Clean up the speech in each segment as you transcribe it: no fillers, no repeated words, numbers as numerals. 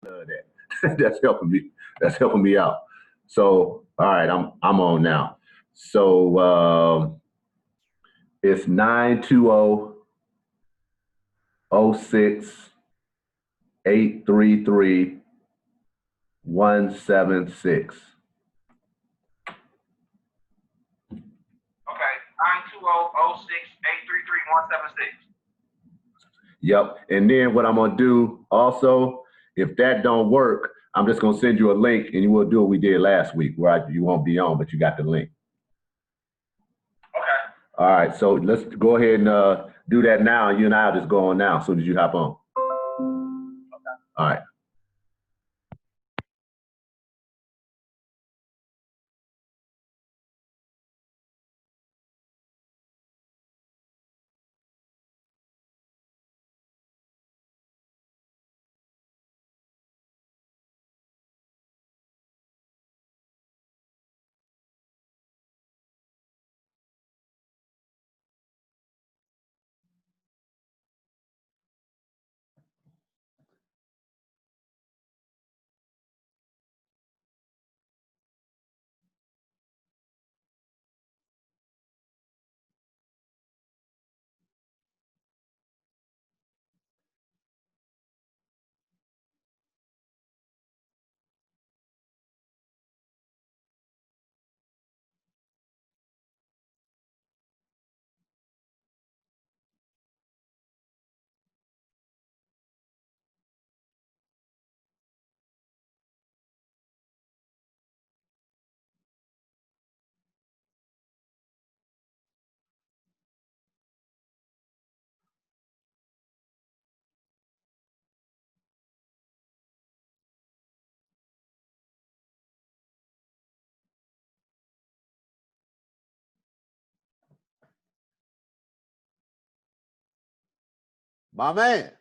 that. That's helping me. That's helping me out. So, all right, I'm on now. So it's 920-06-833-176. Okay, 920-06-833-176. Yep. And then what I'm gonna do also, if that don't work, I'm just gonna send you a link, and you will do what we did last week, where you won't be on, but you got the link. Okay. All right. So let's go ahead and do that now. You and I'll just go on now as soon as you hop on. Okay. All right. My man.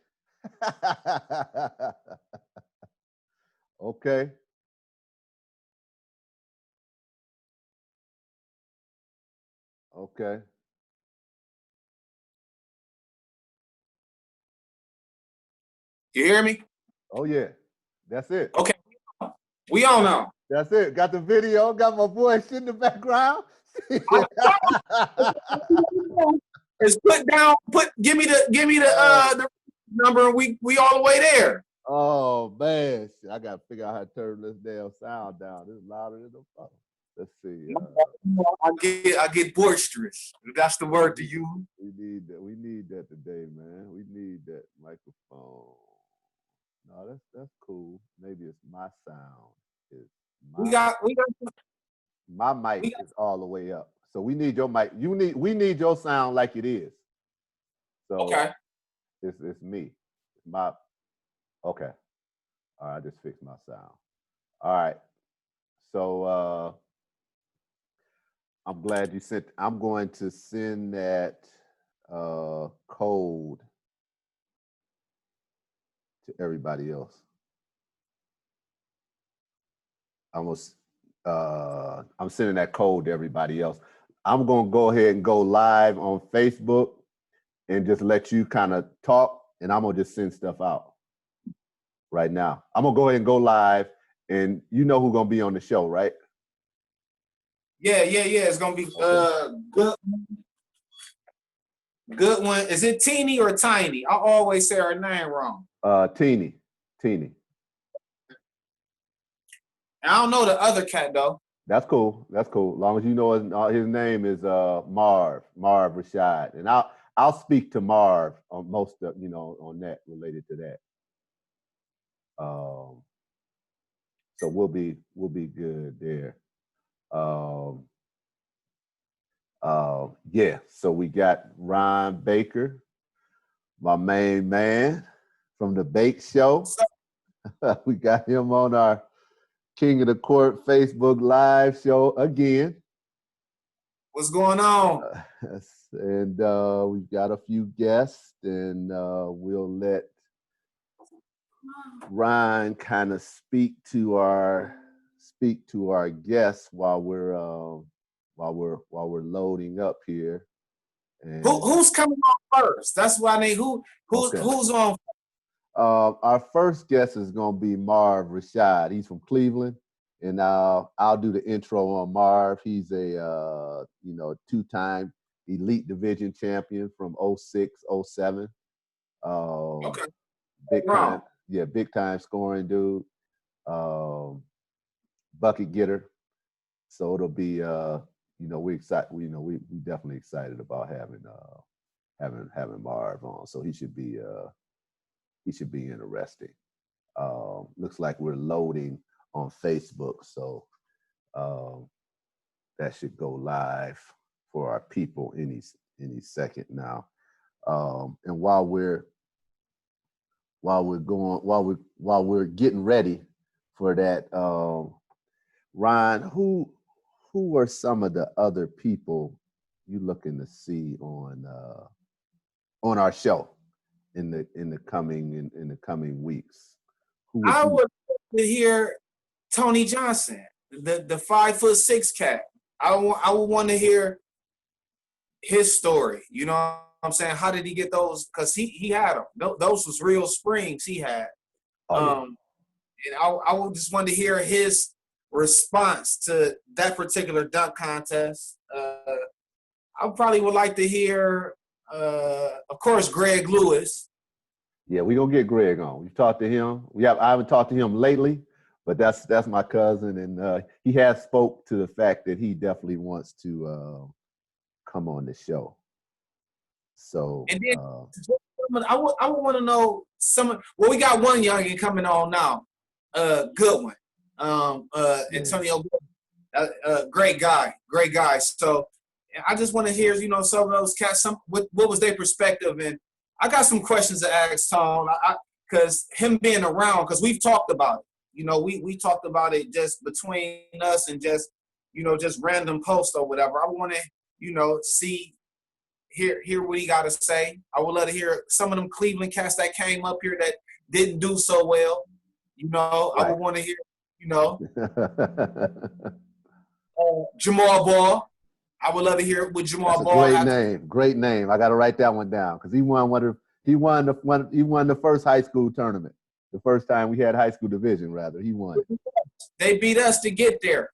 Okay. Okay. You hear me? Oh yeah. That's it. Okay. We on now. That's it. Got the video. Got my voice in the background. It's give me the number, and we all the way there. Oh man, I gotta figure out how to turn this damn sound down. It's louder than the phone. Let's see. I get boisterous. That's the word to use. We need that. We need that today, man. We need that microphone. No, that's cool. Maybe it's my sound. My mic is all the way up. So we need your mic. We need your sound like it is. So okay. It's me. Okay. All right, I just fixed my sound. All right. So I'm glad you sent. I'm going to send that code to everybody else. I'm sending that code to everybody else. I'm gonna go ahead and go live on Facebook and just let you kind of talk, and I'm gonna just send stuff out right now. I'm gonna go ahead and go live, and you know who's gonna be on the show, right? Yeah. It's gonna be Goodwin. Is it Teeny or Tiny? I always say her name wrong. Teeny. I don't know the other cat though. That's cool. As long as you know his name is Marv Rashad, and I'll speak to Marv on most of on that related to that. So we'll be good there. Yeah. So we got Ron Baker, my main man from the Bake Show. We got him on our King of the Court Facebook Live show again. What's going on? And we've got a few guests, and we'll let Ryan kind of speak to our guests while we're loading up here. And Who's coming on first? That's what I need. Who's on? Our first guest is going to be Marv Rashad. He's from Cleveland, and I'll do the intro on Marv. He's a two-time elite division champion from 06, 07. Okay. Big Wow. time, big time scoring dude. Bucket getter. So it'll be we excited. We definitely excited about having Marv on. So he should be interesting. Looks like we're loading on Facebook, so that should go live for our people any second now. And while we're getting ready for that, Ryan, who are some of the other people you looking to see on our show in the coming weeks? I would love to hear Tony Johnson, the 5'6" cat. I would want to hear his story. You know what I'm saying? How did he get those? Because he had them. Those was real springs he had. And I would just want to hear his response to that particular dunk contest. I probably would like to hear, of course, Greg Lewis. Yeah, we're gonna get Greg on. We've talked to him. I haven't talked to him lately, but that's my cousin, and he has spoke to the fact that he definitely wants to come on the show. So And then I would want to know we got one youngin coming on now, Goodwin, Antonio, great guy. So I just want to hear, some of those cats, what was their perspective, and I got some questions to ask Tom, because him being around, because we've talked about it. We talked about it just between us and just random posts or whatever. I want to, hear what he got to say. I would love to hear some of them Cleveland cats that came up here that didn't do so well. Right. I would want to hear, Jamal Ball. I would love to hear what Jamal Ball had. Great name. I got to write that one down because he won the first high school tournament. The first time we had high school division, rather, he won. They beat us to get there.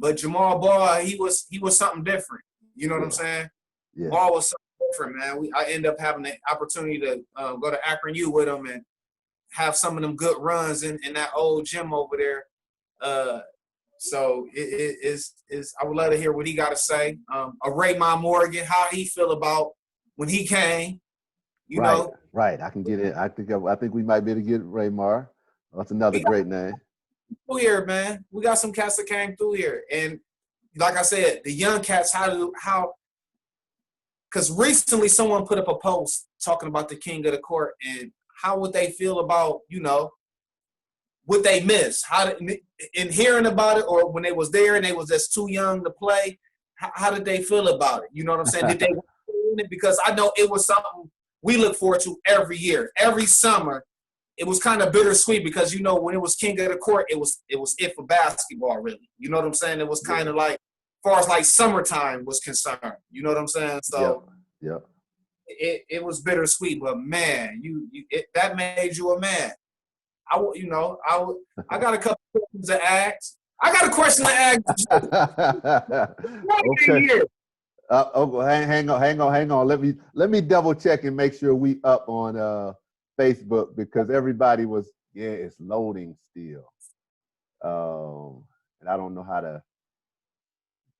But Jamal Ball, he was something different. You know what I'm saying? Yeah. Ball was something different, man. I end up having the opportunity to go to Akron U with him and have some of them good runs in that old gym over there. So it is. I would love to hear what he got to say. Raymond Morgan, how he feel about when he came. You know. Right. I can get it. I think we might be able to get Raymar. That's another great name. Through here, man. We got some cats that came through here, and like I said, the young cats. Because recently someone put up a post talking about the king of the court and how would they feel about what they missed, in hearing about it, or when they was there and they was just too young to play. How did they feel about it? You know what I'm saying? Did they want to win it? Because I know it was something we look forward to every year, every summer. It was kind of bittersweet because when it was king of the court, it was it for basketball, really. You know what I'm saying? It was kind of like, as far as like summertime was concerned. You know what I'm saying? So yep. It was bittersweet, but man, that made you a man. I got a couple questions to ask. I got a question to ask. Okay. Hang on. Let me double check and make sure we up on Facebook because everybody was it's loading still. And I don't know how to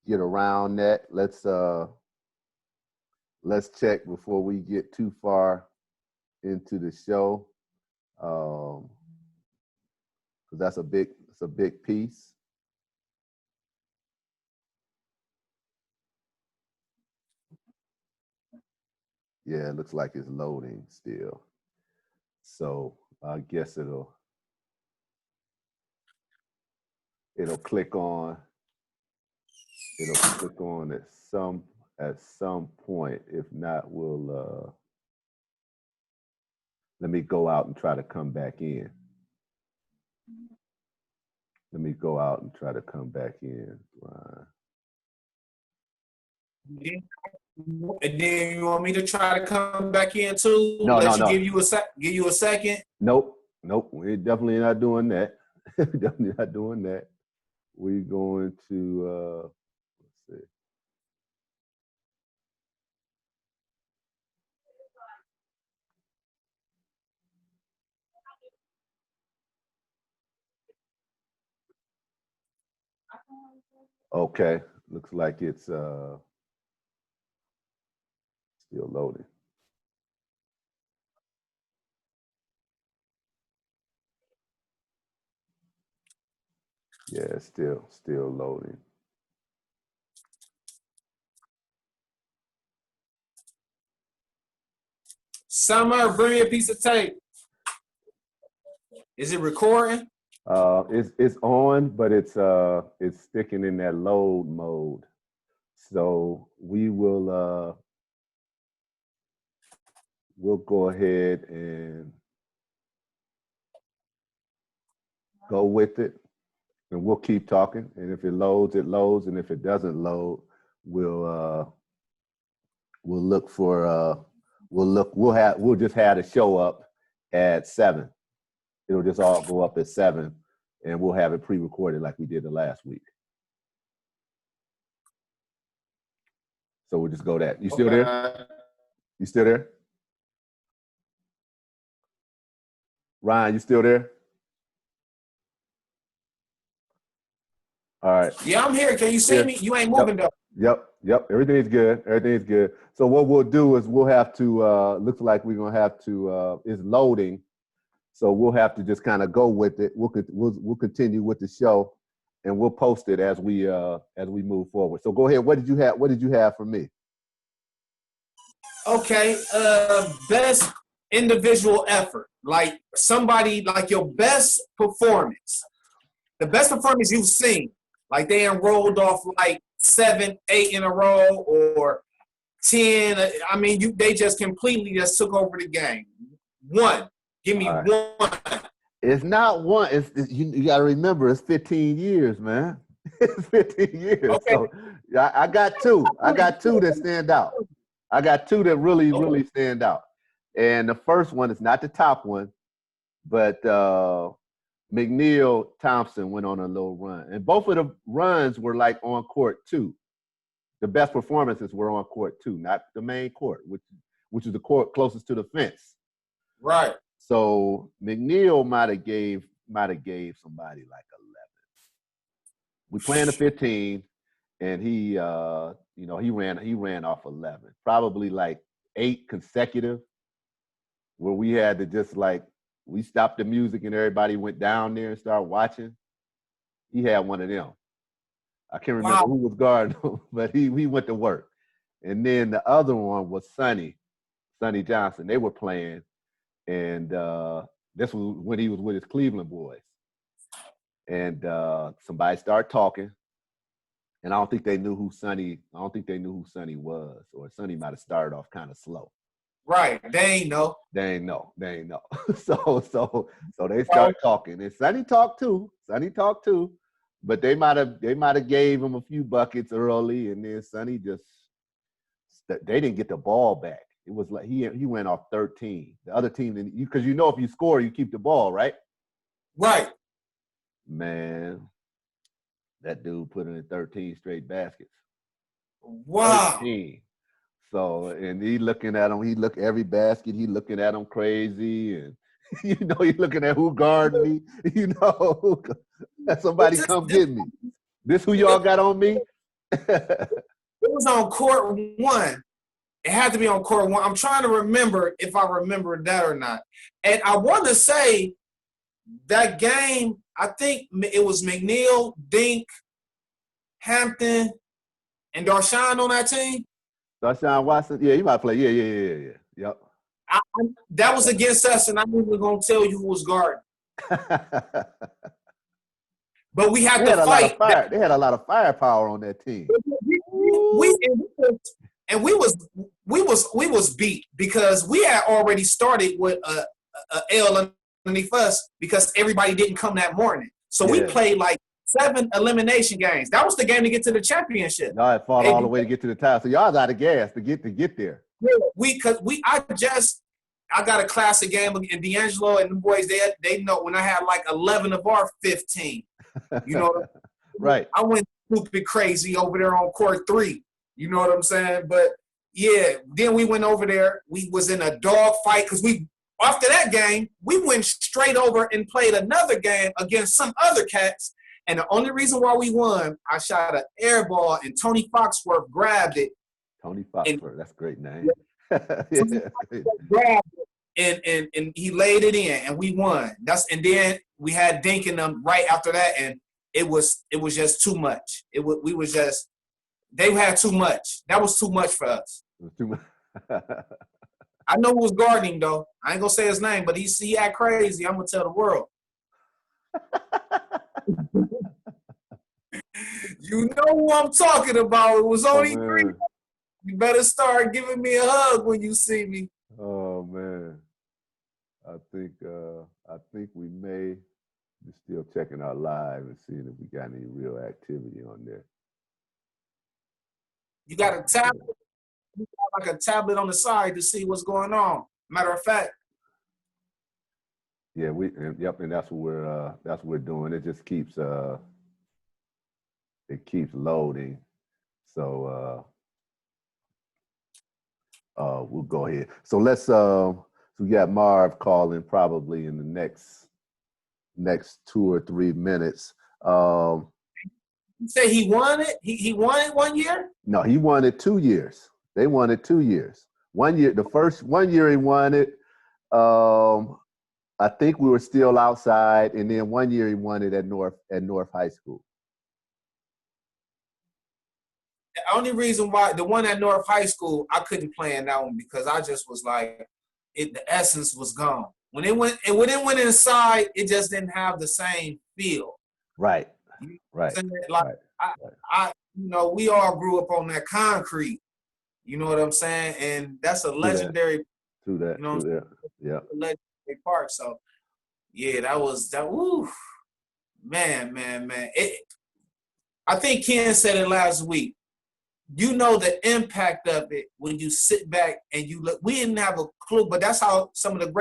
get around that. Let's check before we get too far into the show. Because that's a big piece. Yeah, it looks like it's loading still. So I guess it'll click on at some point. If not, we'll let me go out and try to come back in. Let me go out and try to come back in, Ryan. And then you want me to try to come back in too? No. Give you a second. Nope. We're definitely not doing that. Definitely not doing that. We're going to let's see. Okay. Looks like it's still loading. Yeah, it's still loading. Summer, bring me a piece of tape. Is it recording? It's on, but it's sticking in that load mode. So we will we'll go ahead and go with it, and we'll keep talking. And if it loads, it loads, and if it doesn't load, we'll look for we'll just have the show up at 7. It'll just all go up at 7, and we'll have it pre-recorded like we did the last week. So we'll just go that. You still there? You still there? Ryan, you still there? All right. Yeah, I'm here. Can you see me? You ain't moving though. Yep. Everything's good. So what we'll do is we'll have to, looks like we're going to have to, it's loading. So we'll have to just kind of go with it. We'll continue with the show, and we'll post it as we move forward. So go ahead. What did you have for me? Okay. Best individual effort. Like somebody, like your best performance. The best performance you've seen. Like they enrolled off like 7, 8 in a row or 10. I mean, they just completely just took over the game. One. Give me one. It's not one. You got to remember, it's 15 years, man. It's 15 years. Okay. So I got two. I got two that stand out. I got two that really stand out. And the first one is not the top one, but McNeil Thompson went on a little run. And both of the runs were like on court 2. The best performances were on court 2, not the main court, which is the court closest to the fence. Right. So McNeil might have gave somebody like 11. We playing the 15, and he ran off 11, probably like 8 consecutive, where we had to just like we stopped the music and everybody went down there and started watching. He had one of them. I can't remember who was guarding him, but he went to work. And then the other one was Sonny Johnson. They were playing. And this was when he was with his Cleveland boys. And somebody started talking, and I don't think they knew who Sonny was, or Sonny might have started off kind of slow. Right. They ain't know. So they started talking, and Sonny talked too. But they might have gave him a few buckets early, and then Sonny they didn't get the ball back. It was like he went off 13. The other team, because if you score, you keep the ball, right? Right. Man, that dude put in 13 straight baskets. Wow. 13. So, and he looking at him. He look every basket. He looking at him crazy, and he looking at who guarding me. Somebody come get me. This who y'all got on me? It was on court 1. It had to be on court 1. I'm trying to remember if I remember that or not. And I want to say that game, I think it was McNeil, Dink, Hampton, and Darshawn on that team. Darshawn Watson? Yeah, he might play. Yeah. Yep. That was against us, and I'm even going to tell you who was guarding. But we had to fight. They had a lot of firepower on that team. We was beat because we had already started with a L underneath us because everybody didn't come that morning. So we played like 7 elimination games. That was the game to get to the championship. Y'all had fought all the way to get to the title. So y'all was out of gas to get there. I got a classic game and D'Angelo and the boys. They know when I had like 11 of our 15. You know, right. I went stupid crazy over there on court 3. You know what I'm saying? But yeah, then we went over there. We was in a dog fight because after that game we went straight over and played another game against some other cats. And the only reason why we won, I shot an air ball and Tony Foxworth grabbed it. Tony Foxworth, that's a great name. Grabbed it and he laid it in and we won. And then we had Dink in them right after that, and it was just too much. They had too much. That was too much for us. It was too much. I know who was guarding though. I ain't gonna say his name, but he act crazy. I'm gonna tell the world. You know who I'm talking about. It was only 3. You better start giving me a hug when you see me. Oh man, I think we may be still checking our live and seeing if we got any real activity on there. You got a tablet. You got like a tablet on the side to see what's going on. Matter of fact. Yeah, and that's what we're doing. It just keeps loading. So we'll go ahead. So let's so we got Marv calling probably in the next 2 or 3 minutes. You say he won it? He won it 1 year? No, he won it 2 years. They won it 2 years. 1 year, the first 1 year he won it. I think we were still outside, and then 1 year he won it at North High School. The only reason why the one at North High School, I couldn't play in that one because I just was like, the essence was gone. When it went inside, it just didn't have the same feel. Right. Right. Like I we all grew up on that concrete. You know what I'm saying? And that's a legendary. True that. You know, true that. Yeah. Legendary part. So yeah, that was that. Woo, man. I think Ken said it last week. You know the impact of it when you sit back and you look. We didn't have a clue, but that's how some of the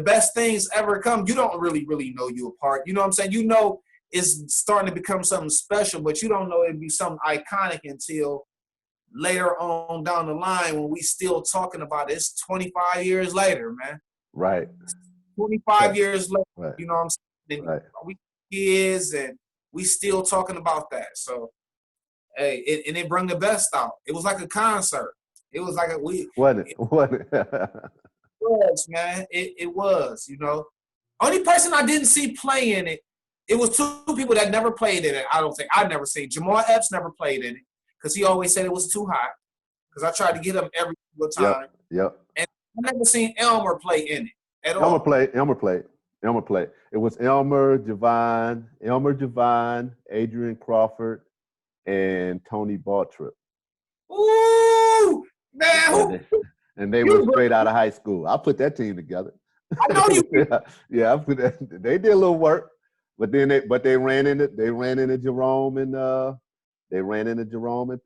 best things ever come. You don't really know you apart. You know what I'm saying? You know it's starting to become something special, but you don't know it'd be something iconic until later on down the line when we still talking about it. It's 25 years later, man. Right. 25 years later, right. You know what I'm saying? Right. We kids and we still talking about that. So, hey, it brought the best out. It was like a concert. It was like Wasn't it? It was, man. It was, Only person I didn't see playing it was 2 people that never played in it. I don't think I'd never seen. Jamal Epps never played in it because he always said it was too hot. Because I tried to get him every single time. Yep. And I never seen Elmer play in it at all. Elmer played. It was Elmer, Javon, Adrian Crawford, and Tony Bartrip. Ooh, man. And they were straight out of high school. I put that team together. I know you. yeah, I put that. They did a little work, but then they ran into Jerome and Pat. They ran into Jerome and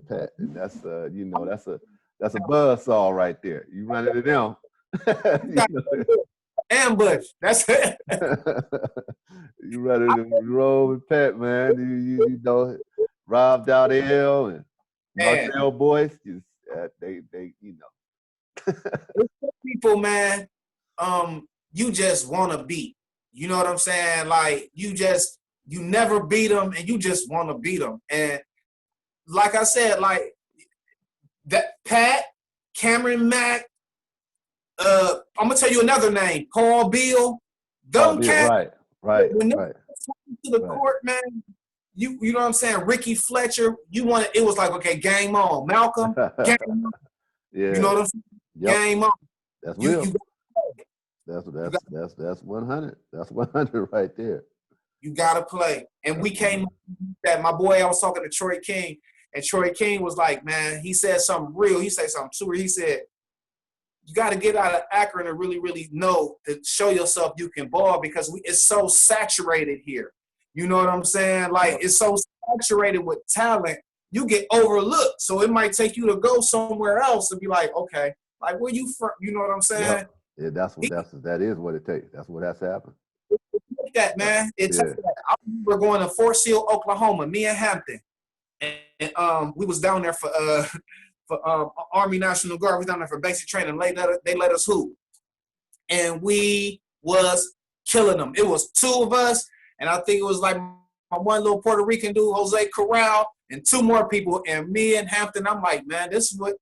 Pat, and that's a buzzsaw right there. You run into them. Ambush. That's it. You run into Jerome and Pat, man. You know, Rob Dowdell and Marcel Boyce. They people, man. You just want to beat. You know what I'm saying? Like you never beat them, and you just want to beat them. And like I said, like that Pat, Cameron Mack. I'm gonna tell you another name, Paul Beal. Right. When they to the court, man. You know what I'm saying? Ricky Fletcher. It was like, okay, game on. Malcolm, game on. Yeah. You know what I'm saying? Yep. Game on. That's real. That's 100. That's 100 right there. You gotta play. And we came that my boy, I was talking to Troy King, and Troy King was like, man, he said something real. He said something true. He said, you got to get out of Akron and really, really know to show yourself you can ball because it's so saturated here. You know what I'm saying? Like, it's so saturated with talent, you get overlooked. So it might take you to go somewhere else and be like, okay, like, where you from? You know what I'm saying? Yeah, that is what it takes. That's what has to happen. That, man. It's Yeah. I remember going to Fort Sill, Oklahoma, me and Hampton. And we was down there for Army National Guard. We was down there for basic training. They let us hoop. And we was killing them. It was two of us, and I think it was like my one little Puerto Rican dude, Jose Corral, and two more people, and me and Hampton. I'm like, man, this is what,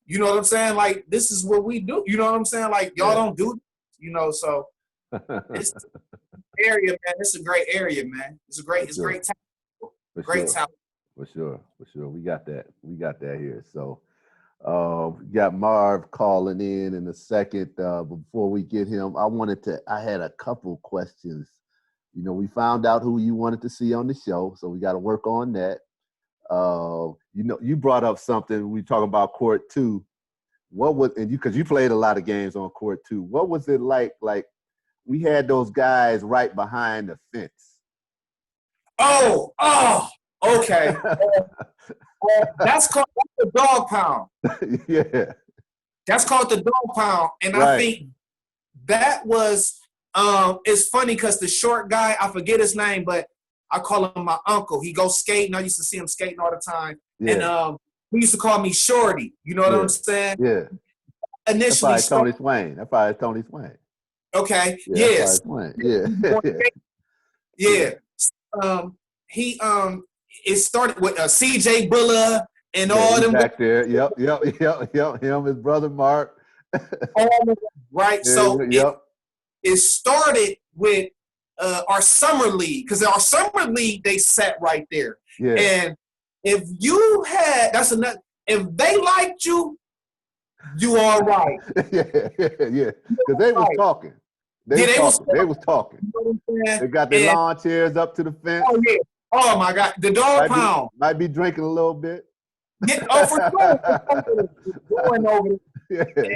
you know what I'm saying? Like, this is what we do. You know what I'm saying? Like, y'all don't do this, you know, so it's area, man. It's a great area, man. It's great talent. Great talent. For sure. We got that here. So we got Marv calling in a second. Before we get him, I had a couple questions. You know, we found out who you wanted to see on the show, so we got to work on that. You know, you brought up something. We talking about court 2. What was, and because you played a lot of games on court 2, what was it like? Like, we had those guys right behind the fence. Oh, okay. That's called the dog pound. Yeah. That's called the dog pound. And Right. I think that was, it's funny because the short guy, I forget his name, but I call him my uncle. He goes skating. I used to see him skating all the time. Yeah. And he used to call me Shorty. You know what I'm saying? Yeah. Initially, That's probably Tony Swain. okay. Yeah, Yes. Yeah. Yeah. It started with CJ Bulla and all them back there. Yep. Him, his brother Mark. Right. Yeah, So yep. it started with our summer league, because our summer league, they sat right there. Yeah. And if you had, that's enough. If they liked you, you all right. yeah. Because they was talking. They was talking. You know what I'm saying? They got their lawn chairs up to the fence. Oh yeah. Oh my God. The dog pound. Might be drinking a little bit. Yeah, for sure. Going over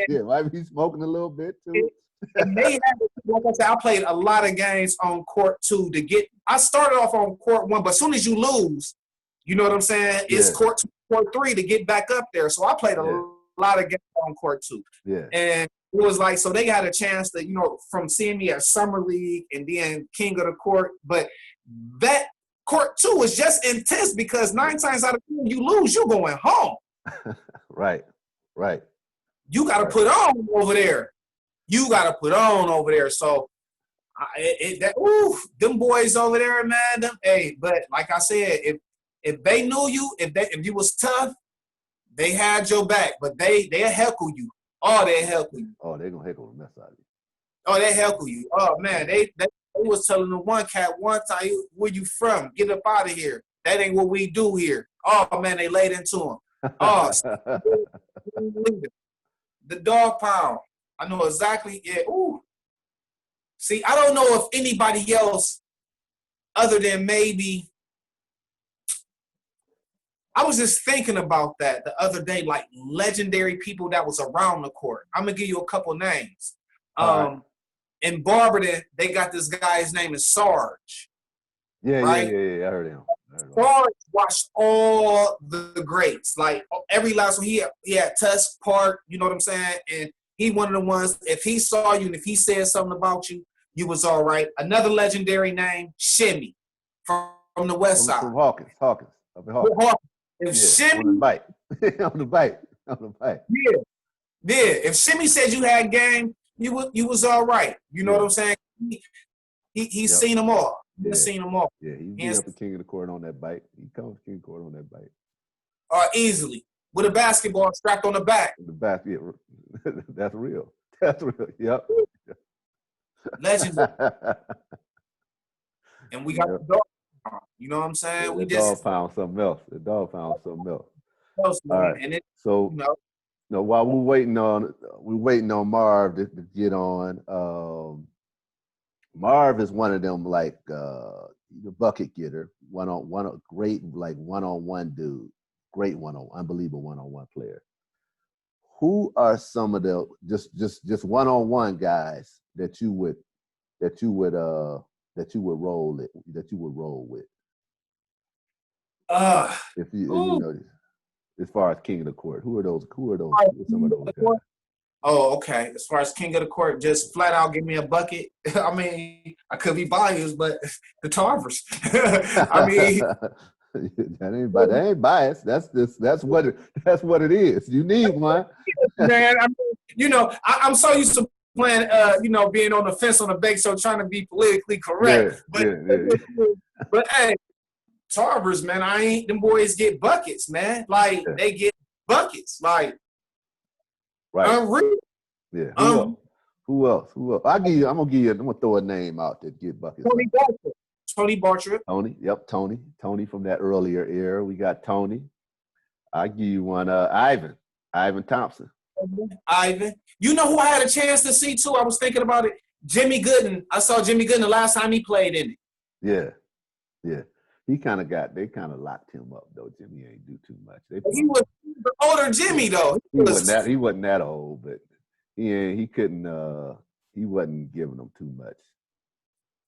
Yeah. Might be smoking a little bit too. And they had, like I said, I played a lot of games on court 2 to get. I started off on court 1, but as soon as you lose, you know what I'm saying? It's court 2, court 3 to get back up there. So I played a lot of games on court 2. Yeah. And it was like, so they had a chance to, you know, from seeing me at summer league and then king of the court. But that court 2 was just intense because 9 times out of 10 you lose, you're going home. Right. You got to put on over there. So them boys over there, man. But like I said, if they knew you, if you was tough, they had your back. But they'll heckle you. Oh, they'll heckle you. Oh, they're gonna heckle the mess out of you. Oh, they heckle you. Oh man, they was telling the one cat one time, where you from? Get up out of here. That ain't what we do here. Oh man, they laid into him. Oh, the dog pound. I know exactly. Yeah. Ooh. See, I don't know if anybody else, other than maybe. I was just thinking about that the other day, like legendary people that was around the court. I'm gonna give you a couple names. Right. In Barberton, they got this guy. His name is Sarge. Yeah. Right? I heard him. Sarge watched all the greats. Like every last one, he had Tusk Park. You know what I'm saying? And he one of the ones. If he saw you and if he said something about you, you was all right. Another legendary name, Shimmy, from the West Side. From Hawkins. Up in Hawkins. If Shimmy on the bike. on the bike. Yeah. If Shimmy said you had game, you was all right. You know what I'm saying? He's seen them all. He's seen them all. Yeah, he beat up the king of the court on that bike. He comes king of the court on that bike. Easily. With a basketball strapped on the back. The basket. That's real. Yep. Legends. And we got the dog pound. You know what I'm saying? Yeah, we the just dog found something else. All right. And it, so you know, while we're waiting on Marv to get on. Marv is one of them, like the bucket getter, one great, like one-on-one dude, great unbelievable one-on-one player. who are some of the just one-on-one guys that you would roll with? If you know, as far as King of the Court, who are some of those guys? Oh, okay. As far as King of the Court, just flat out give me a bucket. I mean, I could be biased, but the Tarvers. I mean, that ain't biased. That's what it is. You need one. Man, I mean, you know, I'm so used to playing, you know, being on the fence on the bank, so trying to be politically correct. But hey, Tarvers, man, them boys get buckets, man. Like they get buckets, like unreal. Yeah. Who else? I'm gonna throw a name out that get buckets. Tony Bartrip. Tony from that earlier era. We got Tony. I give you one. Ivan Thompson. Ivan. You know who I had a chance to see too? I was thinking about it. Jimmy Gooden. I saw Jimmy Gooden the last time he played in it. Yeah. They kind of locked him up though. Jimmy ain't do too much. He was the older Jimmy though. He wasn't that old, but he couldn't. He wasn't giving them too much.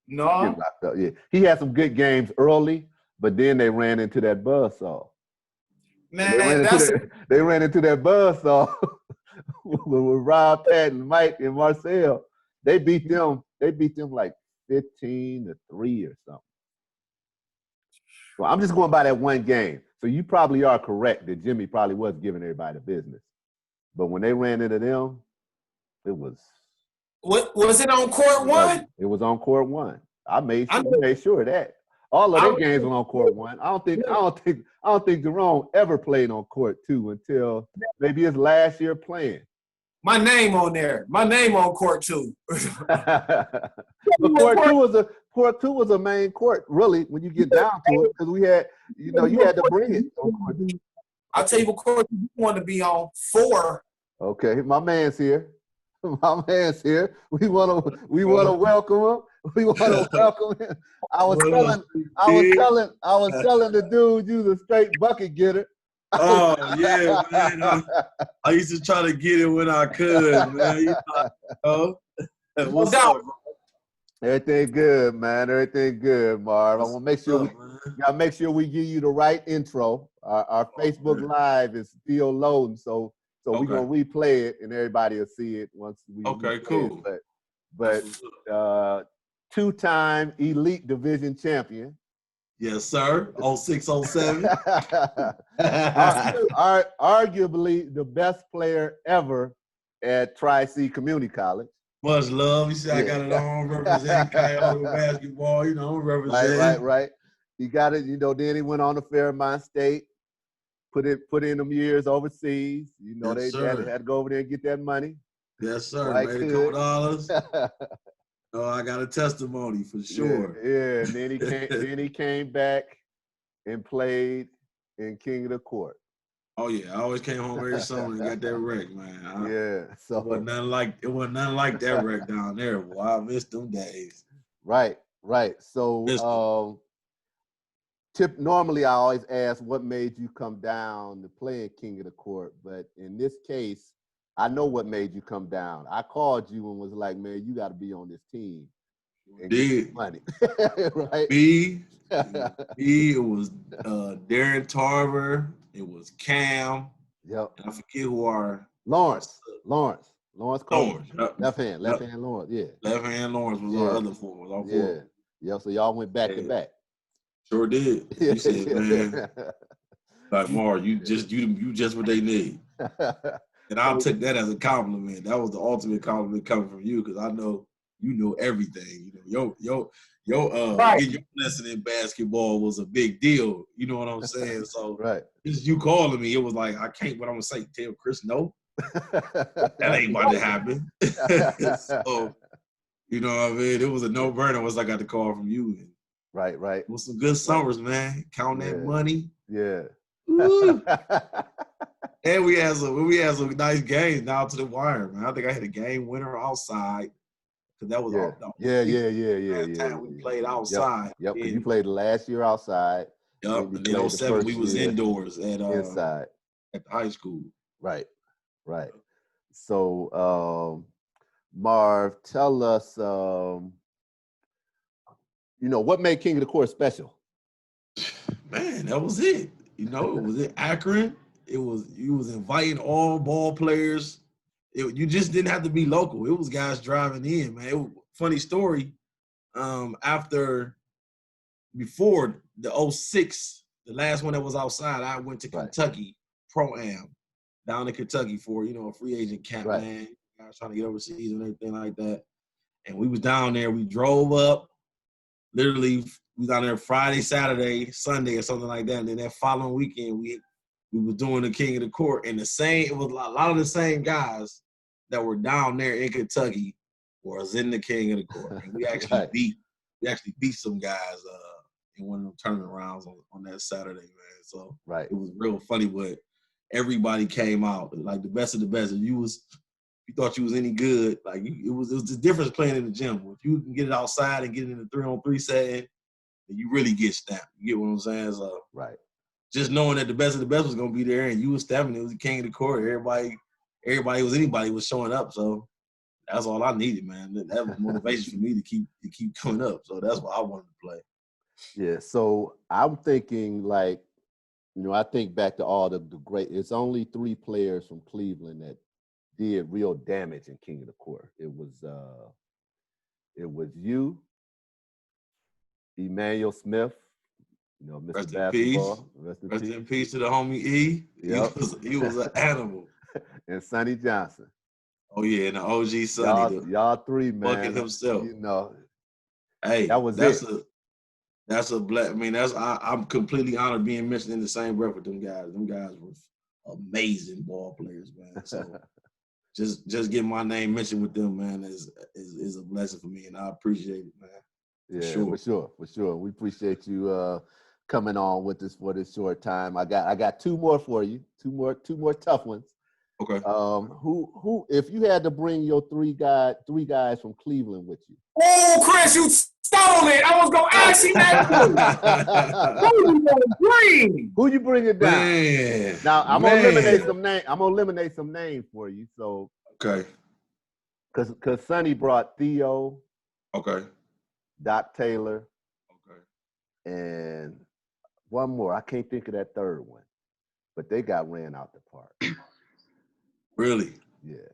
No. Yeah, he had some good games early, but then they ran into that buzzsaw. Man, they ran into that buzzsaw with Rob, Pat, and Mike and Marcel. They beat them like 15-3 or something. Well, I'm just going by that one game. So you probably are correct that Jimmy probably was giving everybody the business. But when they ran into them, it was. What was it on court one? It was on court one. We made sure of that. All of their games were on court one. I don't think Jerome ever played on court two until maybe his last year playing. My name on there. My name on court two. But court two was a main court, really, when you get down to it, because we had, you had to bring it on court two. I'll tell you what court you want to be on 4. Okay, my man's here. We want to welcome him. We want to welcome him. I was telling the dude you was a straight bucket getter. Oh yeah, man. I used to try to get it when I could, man. What's up, bro? Everything good, man. Everything good, Marv. I want to make sure we give you the right intro. Our Facebook Live is still loading, so we're gonna replay it and everybody will see it once we. Okay, cool. But 2-time Elite Division champion. Yes, sir. 06-07. Arguably the best player ever at Tri-C Community College. Much love. You see, I got it on representing Coyote basketball. Representing. Right. He got it. Then he went on to Fairmont State. Put in them years overseas. Yes, they had to go over there and get that money. Yes, sir. Made a couple dollars. I got a testimony for sure. Yeah. And then he came back and played in King of the Court. Oh yeah, I always came home every summer and got that wreck, man. So it wasn't nothing like that wreck down there. Boy, I missed them days. Right. So normally I always ask what made you come down to play in King of the Court, but in this case, I know what made you come down. I called you and was like, man, you got to be on this team and get money. Right? It was Darren Tarver. It was Cam. Yep. And I forget who are Lawrence Cole. Yep. Left hand Lawrence. Yeah. Left hand Lawrence was our other four. Yeah. So y'all went back to back. Sure did. You said, man, like Marv, you just what they need. And I took that as a compliment. That was the ultimate compliment coming from you, because I know you know everything. Your lesson in basketball was a big deal. You know what I'm saying? So just you calling me, it was like, I can't. What I'm gonna say? Tell Chris no. That ain't about to happen. So you know what I mean? It was a no-burner once I got the call from you. And right. It was some good summers, man. Counting that money. Yeah. And we had some nice games down to the wire, man. I think I had a game winner outside, because that was time we played outside. Yep. You played the last year outside. Yep. And then 07 we was indoors at inside at the high school. Right. Right. So, Marv, tell us, what made King of the Court special? Man, that was it. It was in Akron. You was inviting all ball players. You just didn't have to be local. It was guys driving in, man. Funny story. Before the 06, the last one that was outside, I went to Kentucky Pro-Am down in Kentucky for, a free agent camp, man. I was trying to get overseas and everything like that. And we was down there. We drove up. Literally, we was down there Friday, Saturday, Sunday, or something like that. And then that following weekend, we was doing the King of the Court. And it was a lot of the same guys that were down there in Kentucky was in the King of the Court. And we actually beat some guys in one of them tournament rounds on that Saturday, man. So it was real funny, but everybody came out like the best of the best. If you thought you was any good, like it was the difference playing in the gym. If you can get it outside and get it in the 3-on-3 setting, then you really get stamped. You get what I'm saying? So just knowing that the best of the best was gonna be there and you was stamping, it was the King of the Court. Anybody was showing up. So that's all I needed, man. That was motivation for me to keep coming up. So that's why I wanted to play. Yeah. So I'm thinking I think back to all the great. It's only 3 players from Cleveland that did real damage in King of the Court. It was you, Emmanuel Smith, Mr. Rest Basketball. Rest in peace to the homie E. Yep. He was an animal. And Sonny Johnson. Oh yeah, and the OG Sonny. Y'all 3, man. Bucket himself. Hey, that was That's a black. I mean, I'm completely honored being mentioned in the same breath with them guys. Them guys were amazing ball players, man. So just getting my name mentioned with them, man, is a blessing for me, and I appreciate it, man. Yeah, for sure. We appreciate you coming on with us for this short time. I got 2 more for you. Two more tough ones. Okay. Who if you had to bring your 3 guys from Cleveland with you? Oh, Chris, you stole it. I was gonna ask you that. Who you gonna bring? Who you bringing down? Man, now I'm gonna eliminate some names for you. So okay. Cause Sonny brought Theo. Okay. Doc Taylor. Okay. And one more. I can't think of that 3rd one. But they got ran out the park. Really? Yeah.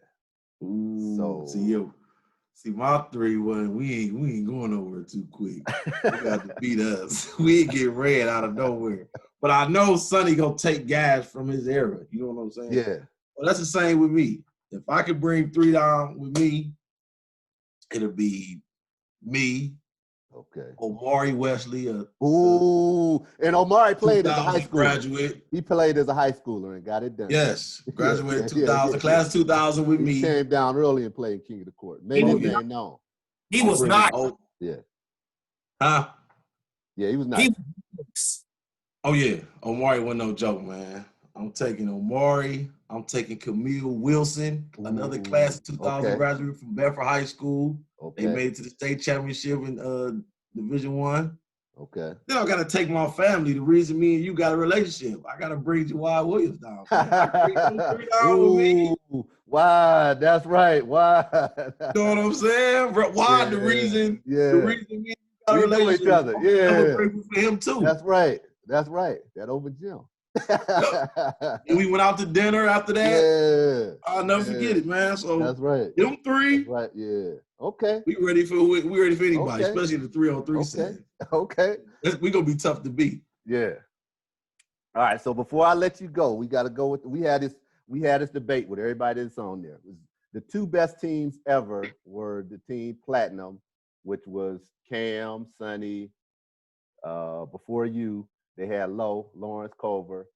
Ooh, so see my 3 one, we ain't going nowhere too quick. They got to beat us. We ain't get ran out of nowhere. But I know Sonny gonna take guys from his era. You know what I'm saying? Yeah. Well, that's the same with me. If I could bring 3 down with me, it'll be me. Okay. Omari Wesley. And Omari played as a high schooler. Graduate. He played as a high schooler and got it done. Yes. Graduated 2000, class 2000 with me. He came down early and played King of the Court. Made his name known. He was not. Yeah. Huh? Yeah, he was nice. Oh, yeah. Omari wasn't no joke, man. I'm taking Omari. I'm taking Camille Wilson, another class of 2000 graduate from Bedford High School. Okay. They made it to the state championship in Division I. Okay. Then I got to take my family. The reason me and you got a relationship, I got to bring Jawad Williams down. Ooh, why? That's right. Why? You know what I'm saying? Why? The reason me and you got a relationship. Each other. Yeah. For him too. That's right. That over Jim. And we went out to dinner after that. Yeah. I'll never forget it, man. So that's right. Them 3. That's right. Yeah. Okay. We ready for anybody, especially the 3-on-3 set. Okay. We're gonna be tough to beat. Yeah. All right. So before I let you go, we got to go with. We had this debate with everybody that's on there. The 2 best teams ever were the team Platinum, which was Cam, Sonny. Before you, they had Lawrence Culver,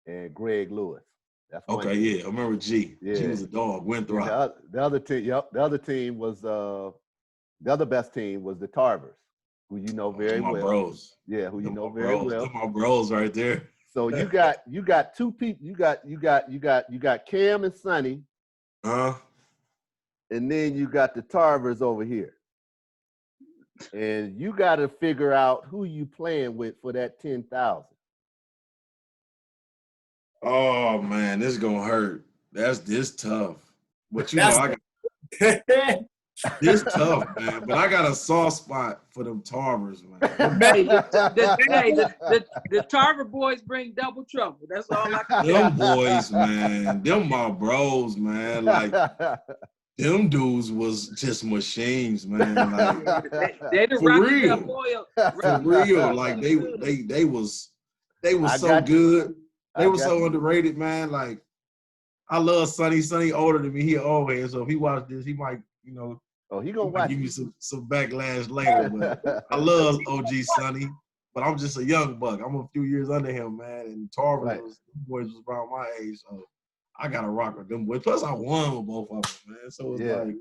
and Greg Lewis. That's okay. Yeah, I remember G. Yeah. G was a dog. Winthrop. The other team. Yep. The other team was the other best team was the Tarvers, who you know very well. Bros. Yeah, who you know very well. They're my bros right there. So you got 2 people. You got Cam and Sonny. And then you got the Tarvers over here. And you got to figure out who you playing with for that 10,000. Oh man, this is gonna hurt. That's this tough. But you know, I got this tough, man. But I got a soft spot for them Tarvers, man. Hey, the Tarver boys bring double trouble. That's all I can Them boys, man. Them my bros, man. Like them dudes was just machines, man. Like they the for Rocky real. Balboa. For real. Like they was so good. They were so underrated, man. Like I love Sonny. Sonny older than me. He an old head. So if he watched this, he might, you know. Oh, he gonna watch. Give you some backlash later. But I love OG Sonny. But I'm just a young buck. I'm a few years under him, man. And Tarver boys was around my age, so I gotta rock with them boys. Plus I won with both of them, man. So it's like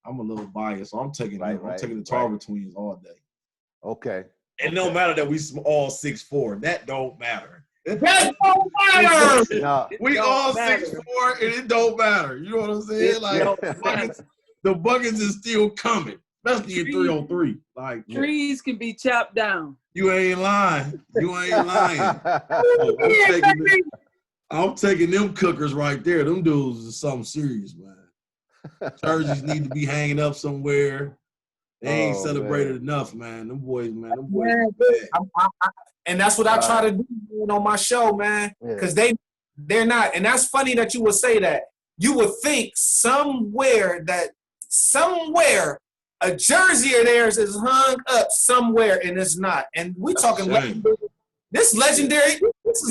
I'm a little biased. So I'm taking I'm taking the Tarver twins all day. Okay. And no matter that we all 6'4", that don't matter. That don't matter. No. We all 6'4", and it don't matter. You know what I'm saying? Like the buckets is still coming, especially in 3-on-3. Like trees can be chopped down. You ain't lying. You ain't lying. I'm taking them cookers right there. Them dudes is something serious, man. Jerseys need to be hanging up somewhere. They ain't celebrated enough, man. Them boys, man. Them boys. And that's what I try to do on my show, man. Because they're not. And that's funny that you would say that. You would think somewhere a jersey of theirs is hung up somewhere, and it's not. And we're talking legendary. This is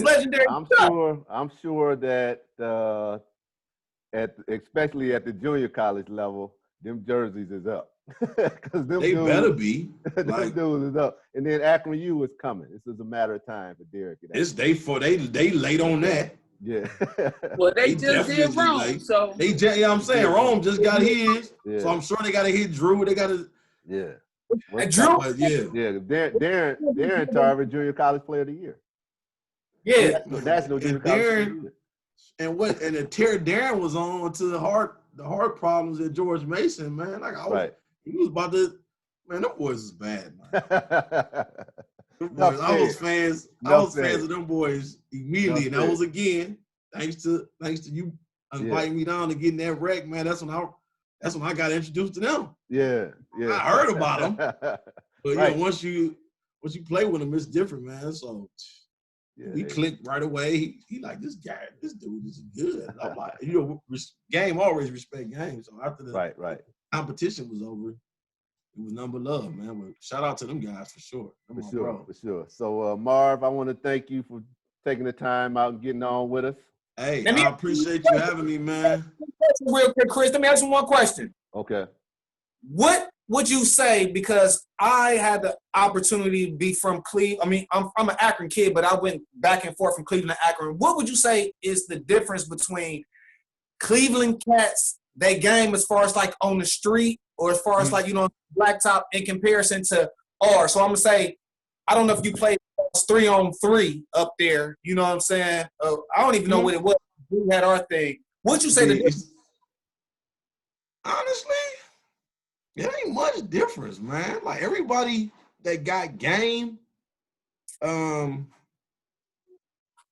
legendary. I'm sure that especially at the junior college level, them jerseys is up. Because they dudes, better be. Them dudes is up. And then Akron U is coming. This is a matter of time for Derek. They late on that. Yeah. Well, they just did Rome. Late. So I'm saying Rome just got his. Yeah. So I'm sure they gotta hit Drew. They gotta Drew. Darren Tarver, Junior College Player of the Year. Yeah. That's no Junior College Player of the Year. And Darren was on to the heart problems at George Mason, man. Like he was about to, man, them boys is bad, man. I was fans of them boys immediately. And that was again, thanks to you inviting me down to get in that wreck, man. That's when I got introduced to them. Yeah. I heard about them. But you know, once you play with them, it's different, man. So we clicked right away. He like, this dude is good. And I'm like, you know, game always respect game. So after the competition was over, it was number love, man. But shout out to them guys for sure. For sure. So Marv, I want to thank you for taking the time out and getting on with us. Hey, I appreciate you having me, man. Real quick, Chris, let me ask you one question. Okay. What would you say, because I had the opportunity to be from Cleveland. I mean, I'm an Akron kid, but I went back and forth from Cleveland to Akron. What would you say is the difference between Cleveland Cats, their game as far as like on the street, or as far as like, you know, blacktop in comparison to ours? So I'm going to say, I don't know if you played 3-on-3 up there. You know what I'm saying? I don't even know what it was. We had our thing. What'd you say the difference? Honestly, it ain't much difference, man. Like everybody that got game,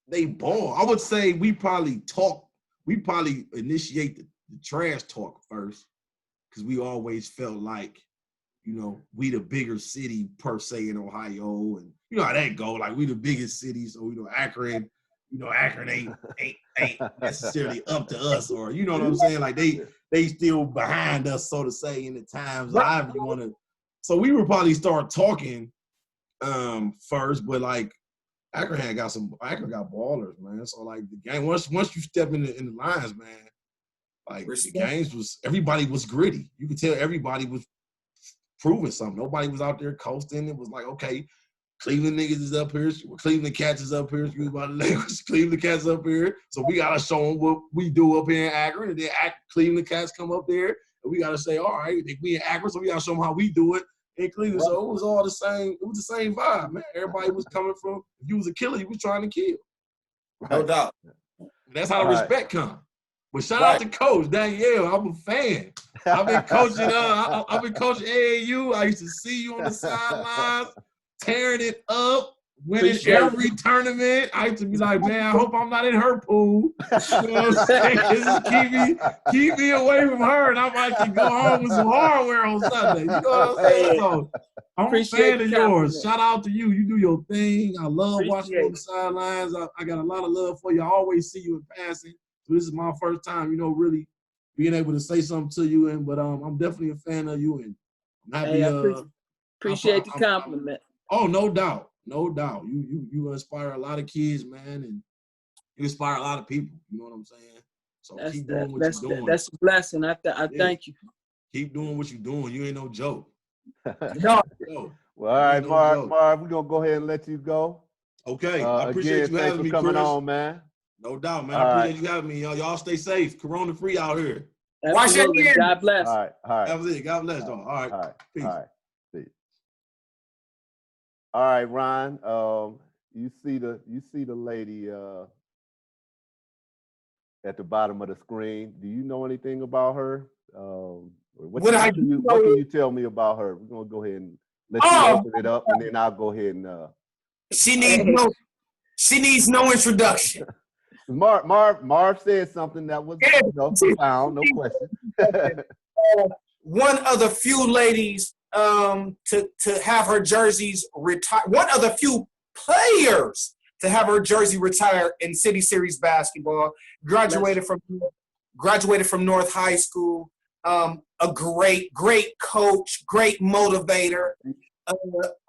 they ball. I would say we probably initiate the trash talk first, because we always felt like, you know, we the bigger city per se in Ohio, and you know how that go. Like we the biggest city, so you know Akron ain't necessarily up to us, or you know what I'm saying? Like they still behind us, so to say, in the times. However you want to. So we would probably start talking first, but like Akron got ballers, man. So like the game, once you step in the lines, man, like the games everybody was gritty. You could tell everybody was proving something. Nobody was out there coasting. It was like, okay, Cleveland niggas is up here. Cleveland Cats is up here. Excuse my language. Cleveland Cats up here. So we gotta show them what we do up here in Akron. And then Cleveland Cats come up there, and we gotta say, all right, we in Akron, so we gotta show them how we do it in Cleveland. So it was all the same. It was the same vibe, man. Everybody was coming from. If you was a killer, you was trying to kill. No doubt. That's how the respect comes. But shout out to Coach Danyelle. I'm a fan. I've been coaching. I've been coaching AAU. I used to see you on the sidelines, tearing it up, winning every tournament. I used to be like, man, I hope I'm not in her pool. You know what I'm saying? Just keep me away from her, and I might can go home with some hardware on Sunday. You know what I'm saying? So I'm a fan of yours. Shout out to you. You do your thing. I love watching you on the sidelines. I got a lot of love for you. I always see you in passing. So this is my first time, really being able to say something to you. But I'm definitely a fan of you, and I'm happy. Appreciate the compliment. Oh, no doubt. No doubt. You inspire a lot of kids, man, and you inspire a lot of people. You know what I'm saying? So keep doing what you're doing. That's a blessing. I thank you. Keep doing what you're doing. You ain't no joke. No. Well, all right, Marv, we're going to go ahead and let you go. Okay. I appreciate you having me, Chris. Coming on, man. No doubt, man. I appreciate you having me. Y'all stay safe. Corona free out here. Wash your hands. God bless. All right. That was it. God bless, y'all. All right. Peace. All right. Peace. All right, Ron. You see the lady at the bottom of the screen. Do you know anything about her? What can you tell me about her? We're gonna go ahead and let you open it up, and then I'll go ahead and. She needs no introduction. Marv said something that was profound, no question. One of the few ladies to have her jerseys retire. One of the few players to have her jersey retire in City Series basketball. Graduated from North High School. A great coach, great motivator,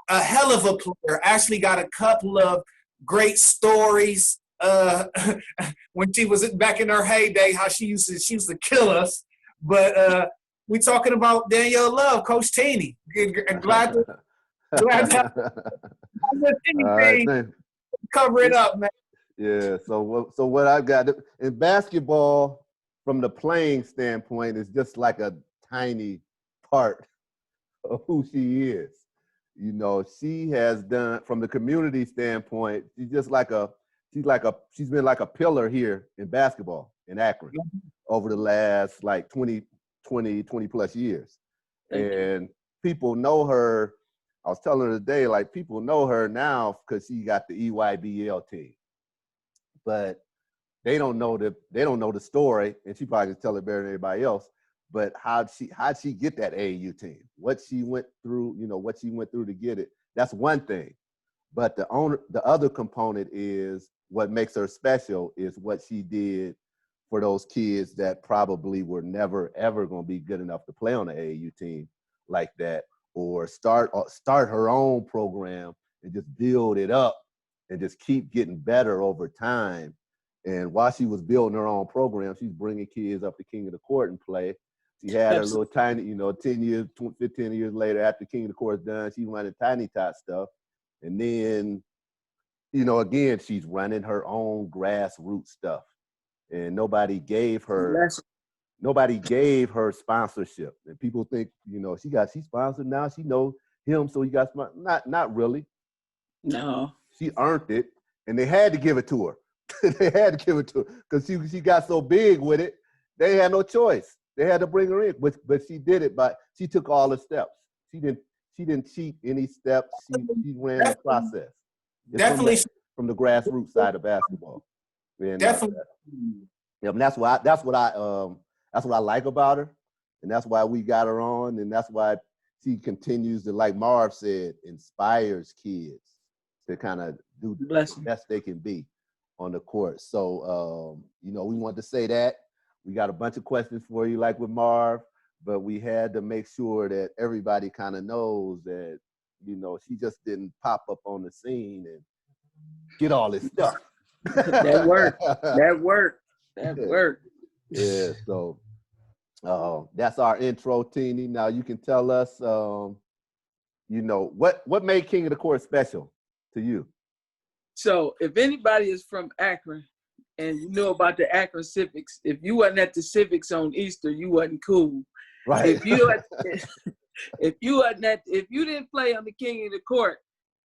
a hell of a player. Actually got a couple of great stories when she was back in her heyday, how she used to kill us. But we talking about Danyelle Love, Coach Teeny. Glad to anything. Cover it up, man. Yeah. So what I got in basketball, from the playing standpoint, is just like a tiny part of who she is. She has done, from the community standpoint, she's been like a pillar here in basketball in Akron over the last 20 plus years. And people know her. I was telling her today, people know her now because she got the EYBL team, but they don't know the story, and she probably can tell it better than anybody else. But how'd she get that AAU team? What she went through, what she went through to get it. That's one thing. But the other component is what makes her special is what she did for those kids that probably were never ever going to be good enough to play on the AAU team like that, or start her own program and just build it up and just keep getting better over time. And while she was building her own program, she's bringing kids up to King of the Court and play. She had her little tiny, 10 years, 15 years later, after King of the Court's done, she's running tiny tot stuff. And then, again, she's running her own grassroots stuff. And nobody gave her sponsorship. And people think, she's sponsored now. She knows him, so he got sponsored. Not really. No. She earned it, and they had to give it to her. They had to give it to her because she got so big with it. They had no choice. They had to bring her in, but she did it. But she took all the steps. She didn't cheat any steps. She ran the process. Definitely from the grassroots side of basketball. And, definitely. And that's what I like about her, and that's why we got her on, and that's why she continues to, like Marv said, inspires kids to kind of do the best they can be on the court. So, we want to say that. We got a bunch of questions for you, like with Marv, but we had to make sure that everybody kind of knows that, she just didn't pop up on the scene and get all this stuff. That worked. Yeah, so that's our intro, Teeny. Now you can tell us, what made King of the Court special to you? So if anybody is from Akron and you know about the Akron Civics, if you wasn't at the Civics on Easter, you wasn't cool. Right. If you didn't play on the King of the Court,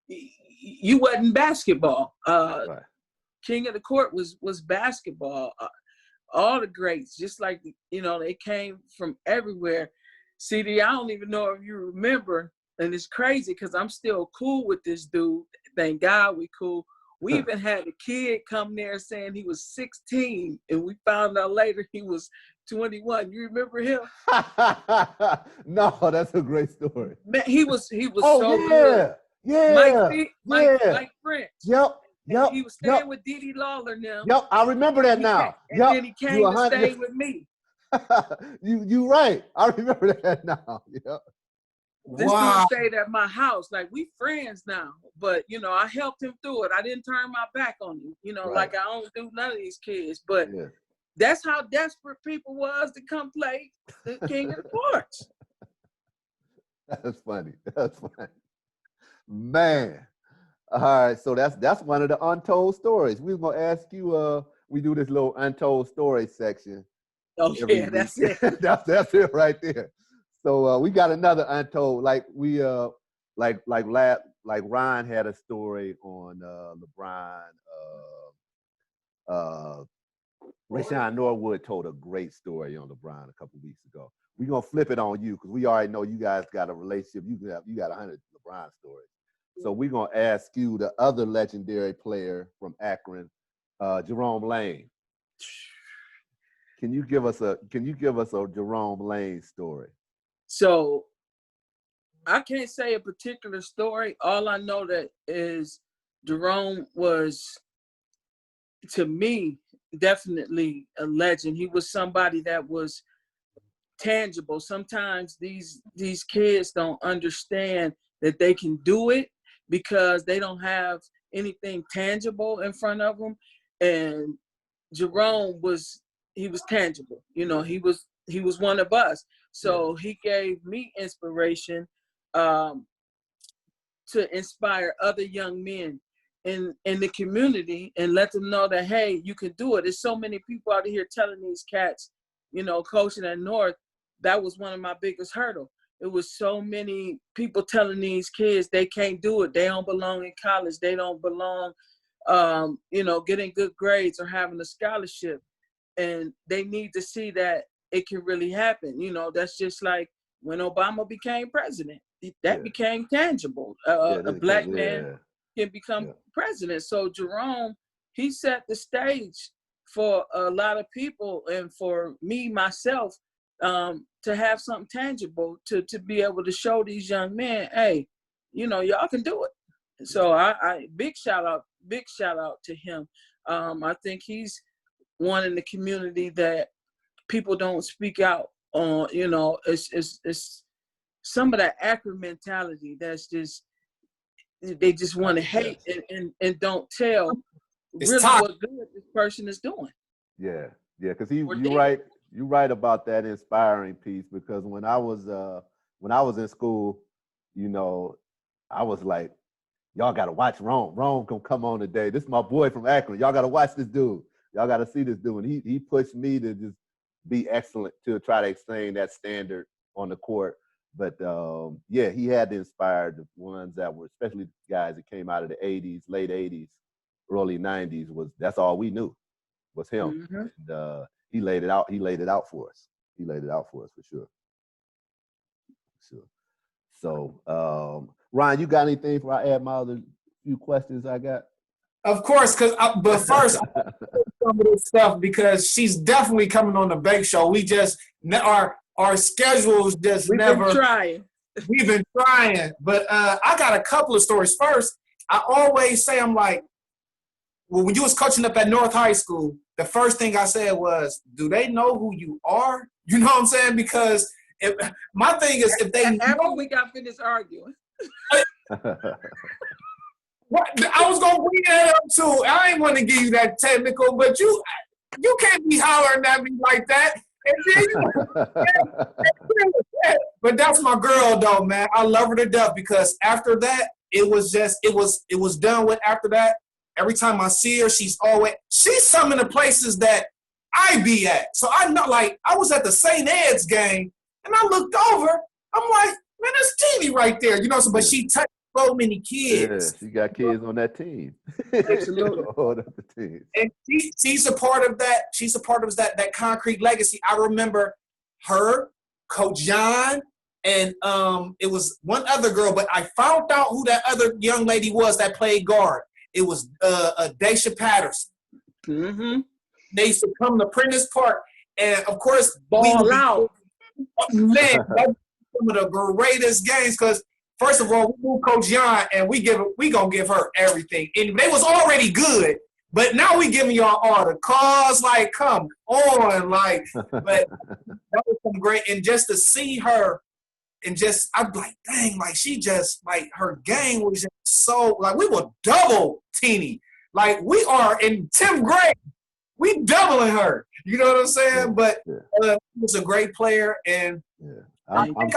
you wasn't basketball. Right. King of the Court was basketball. All the greats, just like they came from everywhere. CD, I don't even know if you remember, and it's crazy because I'm still cool with this dude. thank God we cool. We even had a kid come there saying he was 16, and we found out later he was 21. You remember him? No, that's a great story. Man, he was so good. Mike French. Yep. He was staying with Dee Dee Lawler now. Yep, I remember that now. And then he came to stay with me. You right. I remember that now. Yep. This dude stayed at my house. Like, we friends now. But, you know, I helped him through it. I didn't turn my back on him. You know, like I don't do none of these kids. But that's how desperate people was to come play the King of the Porch. That's funny. That's funny. Man. All right, so that's one of the untold stories. We're gonna ask you. We do this little untold stories section. Oh yeah, that's it. that's it right there. So we got another untold. Like we like Ryan had a story on LeBron. Rashad Norwood told a great story on LeBron a couple weeks ago. We're gonna flip it on you because we already know you guys got a relationship. You got 100 LeBron stories. So we're gonna ask you, the other legendary player from Akron, Jerome Lane. Can you give us a Jerome Lane story? So I can't say a particular story. All I know that is Jerome was, to me, definitely a legend. He was somebody that was tangible. Sometimes these kids don't understand that they can do it because they don't have anything tangible in front of them. And Jerome was tangible. You know, he was one of us. So he gave me inspiration to inspire other young men in the community and let them know that, hey, you can do it. There's so many people out here telling these cats, you know, coaching at North, that was one of my biggest hurdles. It was so many people telling these kids they can't do it. They don't belong in college. They don't belong, you know, getting good grades or having a scholarship. And they need to see that it can really happen. You know, that's just like when Obama became president. That became tangible. A black man can become president. So Jerome, he set the stage for a lot of people and for me, myself, to have something tangible to be able to show these young men, hey, you know, y'all can do it. So I big shout out to him. I think he's one in the community that people don't speak out on. You know, it's some of that Akron mentality that's just, they just want to hate and don't tell really what good this person is doing. Yeah, because you're right about that inspiring piece, because when I was in school, you know, I was like, y'all got to watch Rome. Rome gonna come on today. This is my boy from Akron. Y'all got to watch this dude. Y'all got to see this dude. And he pushed me to just be excellent, to try to explain that standard on the court. But he had to inspire the ones that were, especially guys that came out of the 80s, late 80s, early 90s. That's all we knew was him. Mm-hmm. And he laid it out. He laid it out for us. He laid it out for us for sure. So, Ryan, you got anything before I add my other few questions I got? Of course, but first, some of this stuff because she's definitely coming on the Bake Show. We just our schedules just We've been trying. We've been trying, but I got a couple of stories. First, I always say, I'm like, well, when you was coaching up at North High School, the first thing I said was, do they know who you are? You know what I'm saying? Because my thing is, if they after we got finished arguing. What, I was gonna bring that up too. I ain't want to give you that technical, but you can't be hollering at me like that. But that's my girl though, man. I love her to death because after that, it was done with. After that, every time I see her, she's some of the places that I be at. So I know, like, I was at the St. Ed's game and I looked over. I'm like, man, that's Jeannie right there, you know. So, but she touched so many kids. Yeah, she got kids on that team. Absolutely. And she's a part of that. She's a part of that concrete legacy. I remember her, Coach John, and it was one other girl, but I found out who that other young lady was that played guard. It was Daisha Patterson. Mm-hmm. They used to come to Prentice Park, and of course, Ball out. Man, that was some of the greatest games because first of all, we knew Coach Yon, and we gonna give her everything. And they was already good, but now we giving y'all all the calls. Like, come on, like, but that was some great. And just to see her, and just I'm like, dang, like she just like her game was just so like we were double teeny, like we are in 10th grade. We doubling her. You know what I'm saying? Yeah, but yeah. he was a great player, and Yeah. I think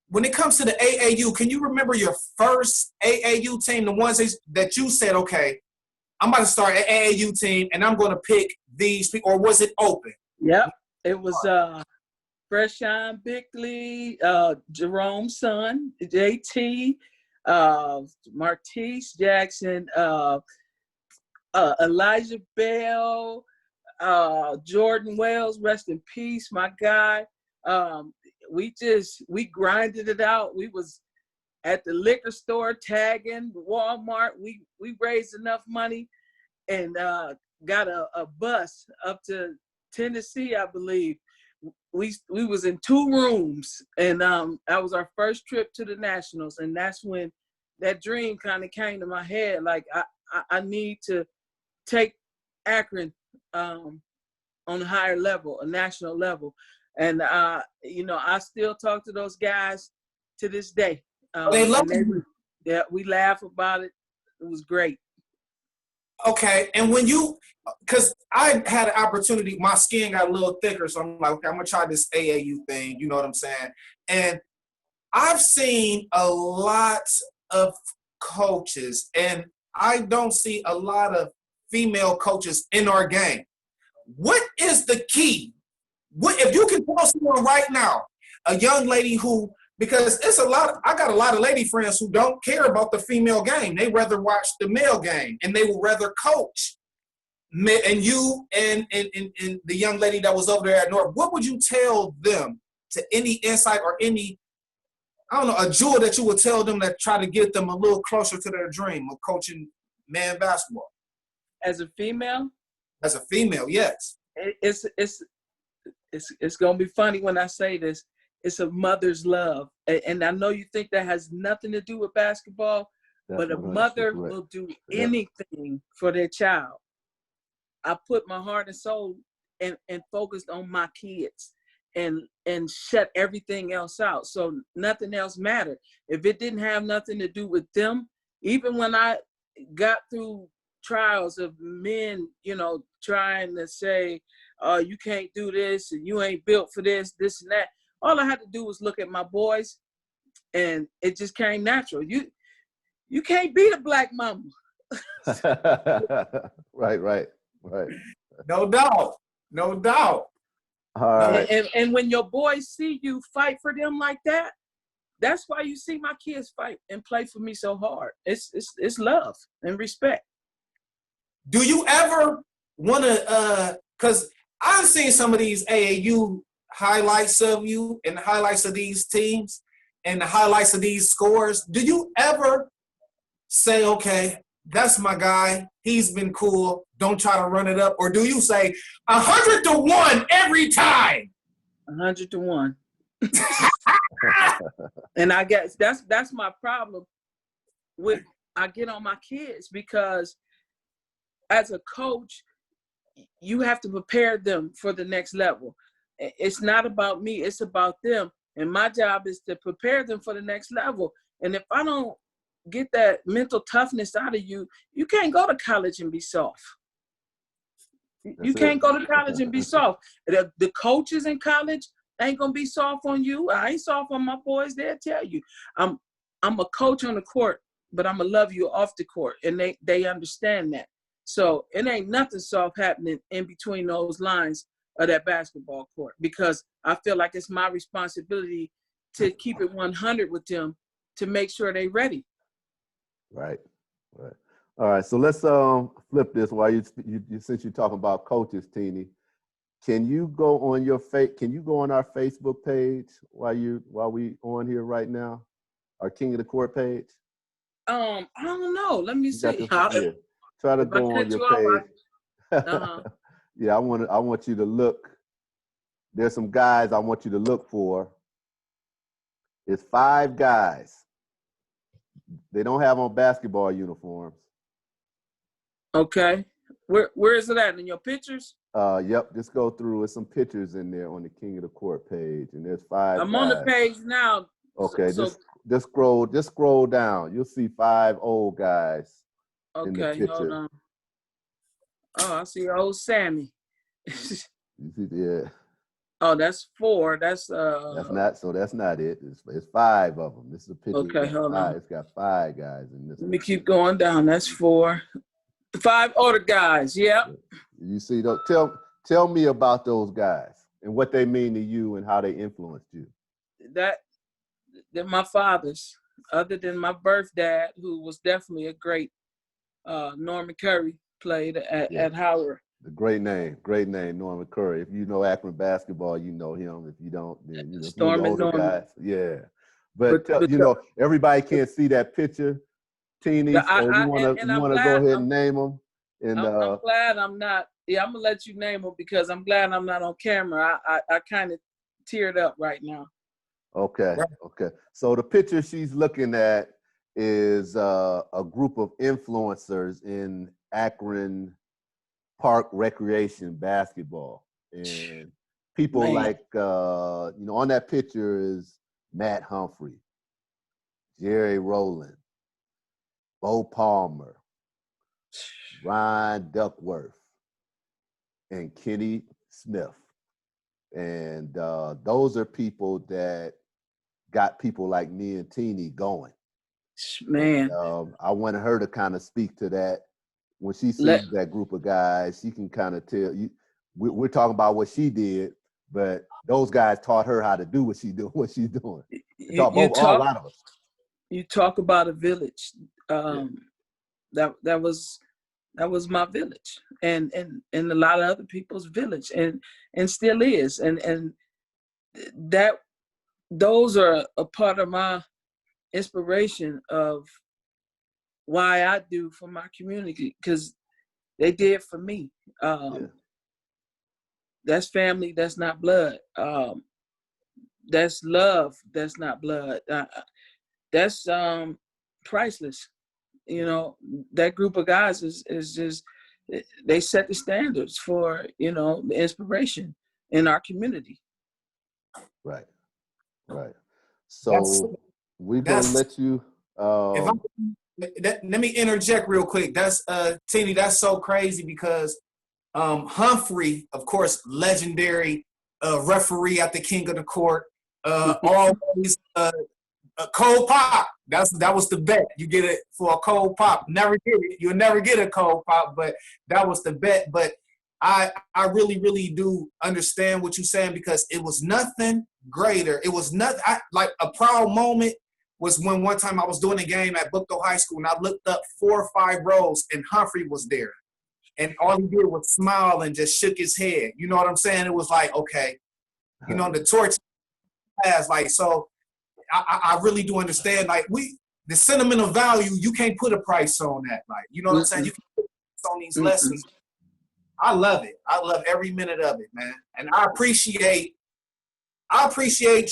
when it comes to the AAU, can you remember your first AAU team, the ones that you said, okay, I'm about to start an AAU team, and I'm going to pick these people, or was it open? Yep. It was Rashad Bickley, Jerome's son, JT, Martise Jackson, Elijah Bell, Jordan Wells, rest in peace, my guy. We grinded it out. We was at the liquor store tagging Walmart. We raised enough money and got a bus up to Tennessee, I believe. We was in 2 rooms, and that was our first trip to the Nationals, and that's when that dream kind of came to my head. Like I need to take Akron on a higher level, a national level. And, you know, I still talk to those guys to this day. They love you. Yeah, we laugh about it. It was great. Okay, and when you, because I had an opportunity, my skin got a little thicker, so I'm like, okay, I'm going to try this AAU thing, you know what I'm saying? And I've seen a lot of coaches, and I don't see a lot of female coaches in our game. What is the key? What if you can tell someone right now, a young lady who, because it's I got a lot of lady friends who don't care about the female game. They rather watch the male game, and they will rather coach. And you and the young lady that was over there at North, what would you tell them, to any insight or any, I don't know, a jewel that you would tell them that try to get them a little closer to their dream of coaching man basketball? As a female? As a female, yes. It's gonna be funny when I say this. It's a mother's love, and I know you think that has nothing to do with basketball, but a mother will do anything for their child. I put my heart and soul and focused on my kids, and shut everything else out, so nothing else mattered. If it didn't have nothing to do with them, even when I got through trials of men, you know, trying to say, oh, you can't do this, and you ain't built for this and that. All I had to do was look at my boys, and it just came natural. You can't beat a black mama. Right. No doubt. All right. And when your boys see you fight for them like that, that's why you see my kids fight and play for me so hard. It's love and respect. Do you ever want to, because I've seen some of these AAU highlights of you and the highlights of these teams and the highlights of these scores. Do you ever say, okay, that's my guy, he's been cool, don't try to run it up? Or do you say 100-1 every time? 100-1. And I guess that's my problem with, I get on my kids, because as a coach, you have to prepare them for the next level. It's not about me, it's about them. And my job is to prepare them for the next level. And if I don't get that mental toughness out of you, you can't go to college and be soft. You can't go to college and be soft. The coaches in college ain't gonna be soft on you. I ain't soft on my boys. They'll tell you. I'm a coach on the court, but I'm gonna love you off the court, and they understand that. So it ain't nothing soft happening in between those lines of that basketball court, because I feel like it's my responsibility to keep it 100 with them to make sure they're ready. Right. All right. So let's flip this while you since you're talking about coaches, Teeny. Can you go on our Facebook page while we on here right now? Our King of the Court page? I don't know. Let me see. Yeah. Try to go on your page. Yeah, I want you to look. There's some guys I want you to look for. It's 5 guys. They don't have on basketball uniforms. Okay. Where is it at? In your pictures? Yep. Just go through. There's some pictures in there on the King of the Court page, and there's 5 I'm guys. on the page now. Okay. Just scroll down. You'll see 5 old guys. In the Okay, picture. hold on. Oh, I see old Sammy. You see, yeah. Oh, that's 4. That's That's not it. It's 5 of them. This is a picture. Okay, hold on. It's got 5 guys in this. Let me keep going down. That's 4. The 5 older guys. Yep. You see, tell me about those guys and what they mean to you and how they influenced you. They're my fathers, other than my birth dad, who was definitely a great Norman Curry, played at Howard. The great name, Norman Curry. If you know Akron basketball, you know him. If you don't, then you know Storm the and older Norman. guys. Yeah, but everybody can't see that picture, Teeny. So you want to go ahead and name them. And I'm glad I'm not. Yeah, I'm gonna let you name them because I'm glad I'm not on camera. I kind of teared up right now. Okay. So the picture she's looking at is a group of influencers in Akron Park recreation basketball, and people like on that picture is Matt Humphrey, Jerry Rowland, Bo Palmer, Ryan Duckworth, and Kenny Smith. And those are people that got people like me and Teeny going. Man. And, I wanted her to kind of speak to that. When she sees that group of guys, she can kind of tell you. We're talking about what she did, but those guys taught her how to do what she's doing. All a lot of us. You talk about a village. That was my village, and a lot of other people's village, and still is, and that those are a part of my inspiration of why I do for my community, because they did for me. That's family, that's not blood. That's love, that's not blood. That's priceless. That group of guys is just, they set the standards for, the inspiration in our community. Right. So we're going to let you. Let me interject real quick. That's Teeny, that's so crazy because Humphrey, of course, legendary referee at the King of the Court, always a cold pop. That was the bet. You get it for a cold pop. Never get it. You'll never get a cold pop, but that was the bet. But I really, really do understand what you're saying because it was nothing greater. It was nothing like a proud moment. Was when one time I was doing a game at Bookville High School and I looked up 4 or 5 rows and Humphrey was there. And all he did was smile and just shook his head. You know what I'm saying? It was like, okay, the torch has like, so I really do understand. Like the sentimental value, you can't put a price on that. Like, you know what I'm saying? You can put a price on these lessons. I love it. I love every minute of it, man. And I appreciate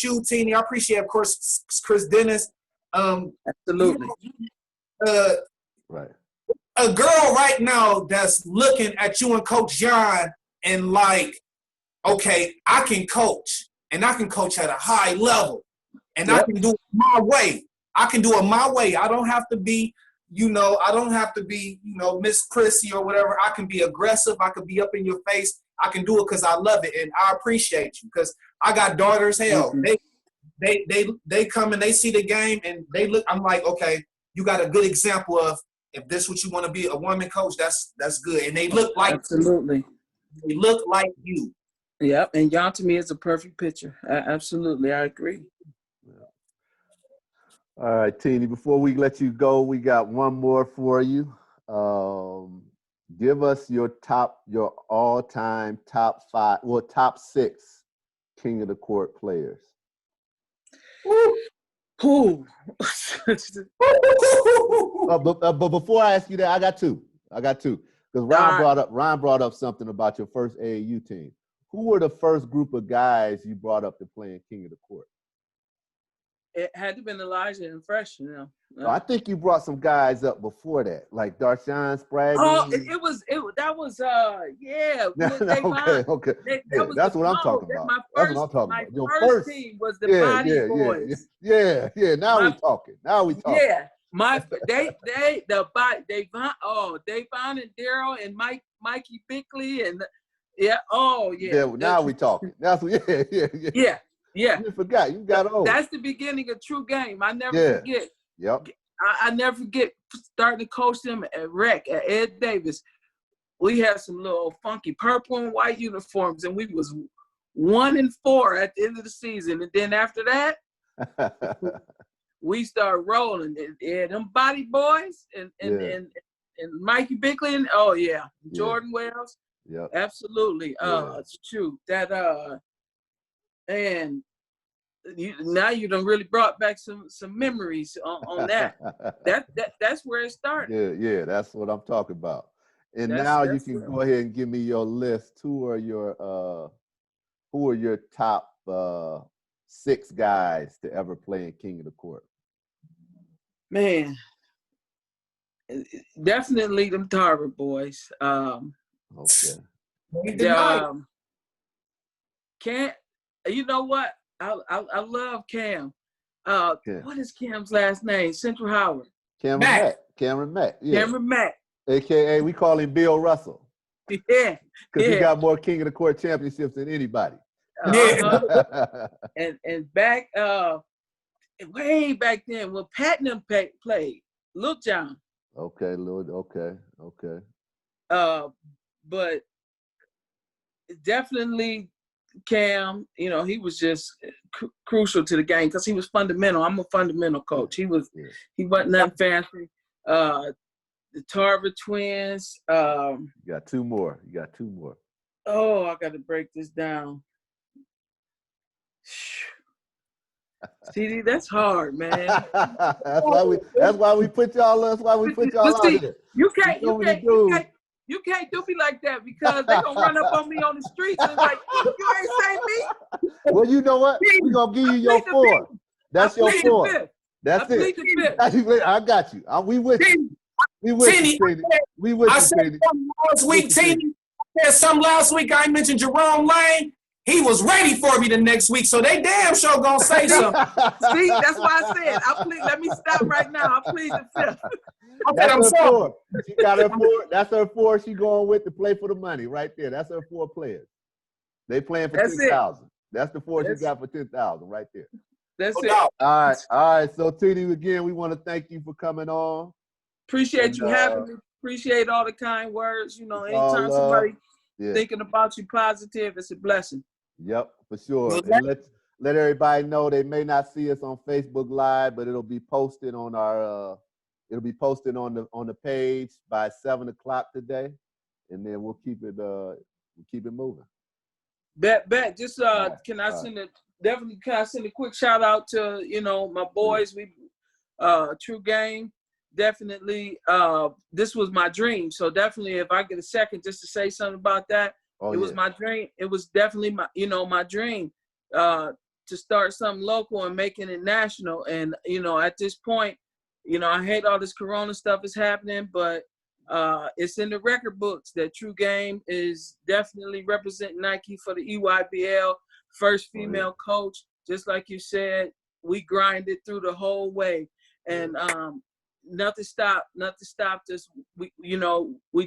you, Teeny. I appreciate, of course, Chris Dennis. Absolutely. Right. A girl right now that's looking at you and Coach John and like, okay, I can coach, and I can coach at a high level, and I can do it my way. I can do it my way. I don't have to be, Miss Chrissy or whatever. I can be aggressive. I can be up in your face. I can do it because I love it, and I appreciate you because I got daughters. Hell, they come and they see the game and they look. I'm like, okay, you got a good example of if this is what you want to be, a woman coach. That's good, and they look like absolutely. They look like you. Yep, and y'all to me is a perfect picture. Absolutely, I agree. All right, Teeny, before we let you go, we got one more for you. Give us your all-time top 5, well, top 6 King of the Court players. Who? But before I ask you that, I got two. Because Ron brought up something about your first AAU team. Who were the first group of guys you brought up to playing King of the Court? It had to have been Elijah and Fresh, you know. No, I think you brought some guys up before that, like Darshawn Sprague. Oh, that was yeah. Okay. That's what I'm talking about. That's what I'm talking about. Your first team was the Body Boys. Yeah. Now we talking. Yeah. Davon and Daryl and Mikey Bickley and now we talking. That's yeah. You forgot. You got old. That's the beginning of True Game. I never forget. Yep. I never forget starting to coach them at Rec at Ed Davis. We had some little funky purple and white uniforms, and we was 1-4 at the end of the season. And then after that, we started rolling. And them Body Boys and Mikey Bickley and Jordan Wells. Yeah, absolutely. It's true that and now you done really brought back some memories on that. That's where it started. Yeah, that's what I'm talking about. And now you can go ahead and give me your list. Who are your top 6 guys to ever play in King of the Court? Man, definitely them Tarver boys. Okay. Can't. You know what? I love Cam. What is Cam's last name? Central Howard. Cameron Mack. Yeah. Cameron Mack. AKA we call him Bill Russell. Yeah. Because he got more King of the Court championships than anybody. And back way back then when Patton played, Lil John. Okay. But definitely Cam, you know, he was just crucial to the game because he was fundamental. I'm a fundamental coach. He wasn't nothing fancy. The Tarver twins. You got two more. Oh, I got to break this down. CD, that's hard, man. That's why we put y'all out here. You can't do me like that because they're gonna run up on me on the streets and like, you ain't say me. Well, you know what? We're gonna give you your 4. That's your 4. That's it. I got you. We with you. We with you, Tini. I said last week, Tini. I said something last week. I mentioned Jerome Lane. He was ready for me the next week, so they damn sure gonna say something. See, that's why I said, let me stop right now. I plead the 5th. That's her 4. She got her 4. That's her 4 she going with to play for the money right there. That's her 4 players. They playing for 10,000. That's the 4 she got for 10,000 right there. That's it. All right. So Tini, again, we want to thank you for coming on. Appreciate you having me. Appreciate all the kind words. You know, anytime somebody thinking about you positive, it's a blessing. Yep, for sure. And let everybody know they may not see us on Facebook Live, but it'll be posted on our on the page by 7:00 today, and then we'll keep it moving. Bet. Just can I send a quick shout out to my boys? We True Game. Definitely, this was my dream. So definitely, if I get a second just to say something about that. It was my dream. It was definitely my dream to start something local and making it national. And, at this point, I hate all this Corona stuff is happening, but it's in the record books that True Game is definitely representing Nike for the EYBL, first female coach. Just like you said, we grinded through the whole way. And nothing stopped us. We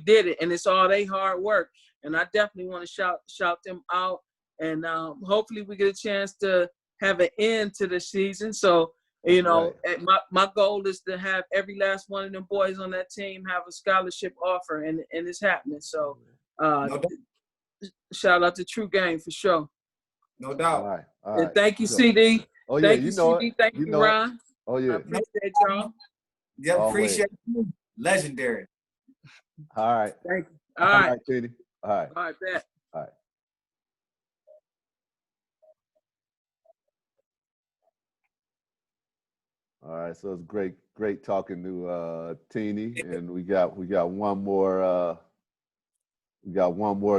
did it, and it's all they hard work. And I definitely want to shout them out. And hopefully we get a chance to have an end to the season. So, my goal is to have every last one of them boys on that team have a scholarship offer, and it's happening. So, shout out to True Game for sure. No doubt. All right. And thank you, CD. Oh, yeah, thank you, CD. Thank you, Ron. Oh, yeah. I appreciate y'all. Yeah, appreciate you. Legendary. All right. Thank you. All right. Katie. All right. All right, bet. All right. All right, so it's great talking to Teeny, and we got one more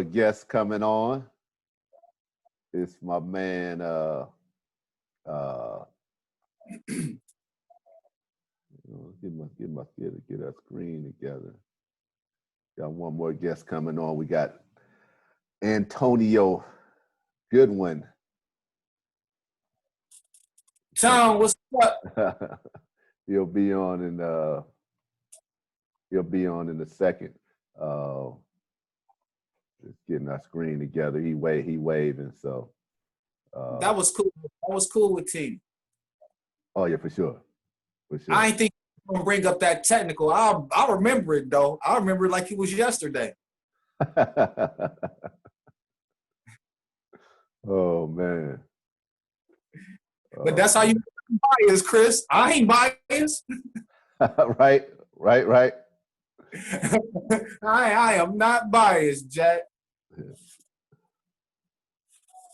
guest coming on. It's my man get our screen together. Got one more guest coming on. We got Antonio Goodwin. Tom, what's up? He'll be on in a second. Just getting our screen together. He waving, so That was cool. That was cool with T. Oh yeah, for sure. I ain't think you gonna bring up that technical. I'll remember it though. I'll remember it like it was yesterday. Oh man. But that's how you biased, Chris. I ain't biased. Right. I am not biased, Jack.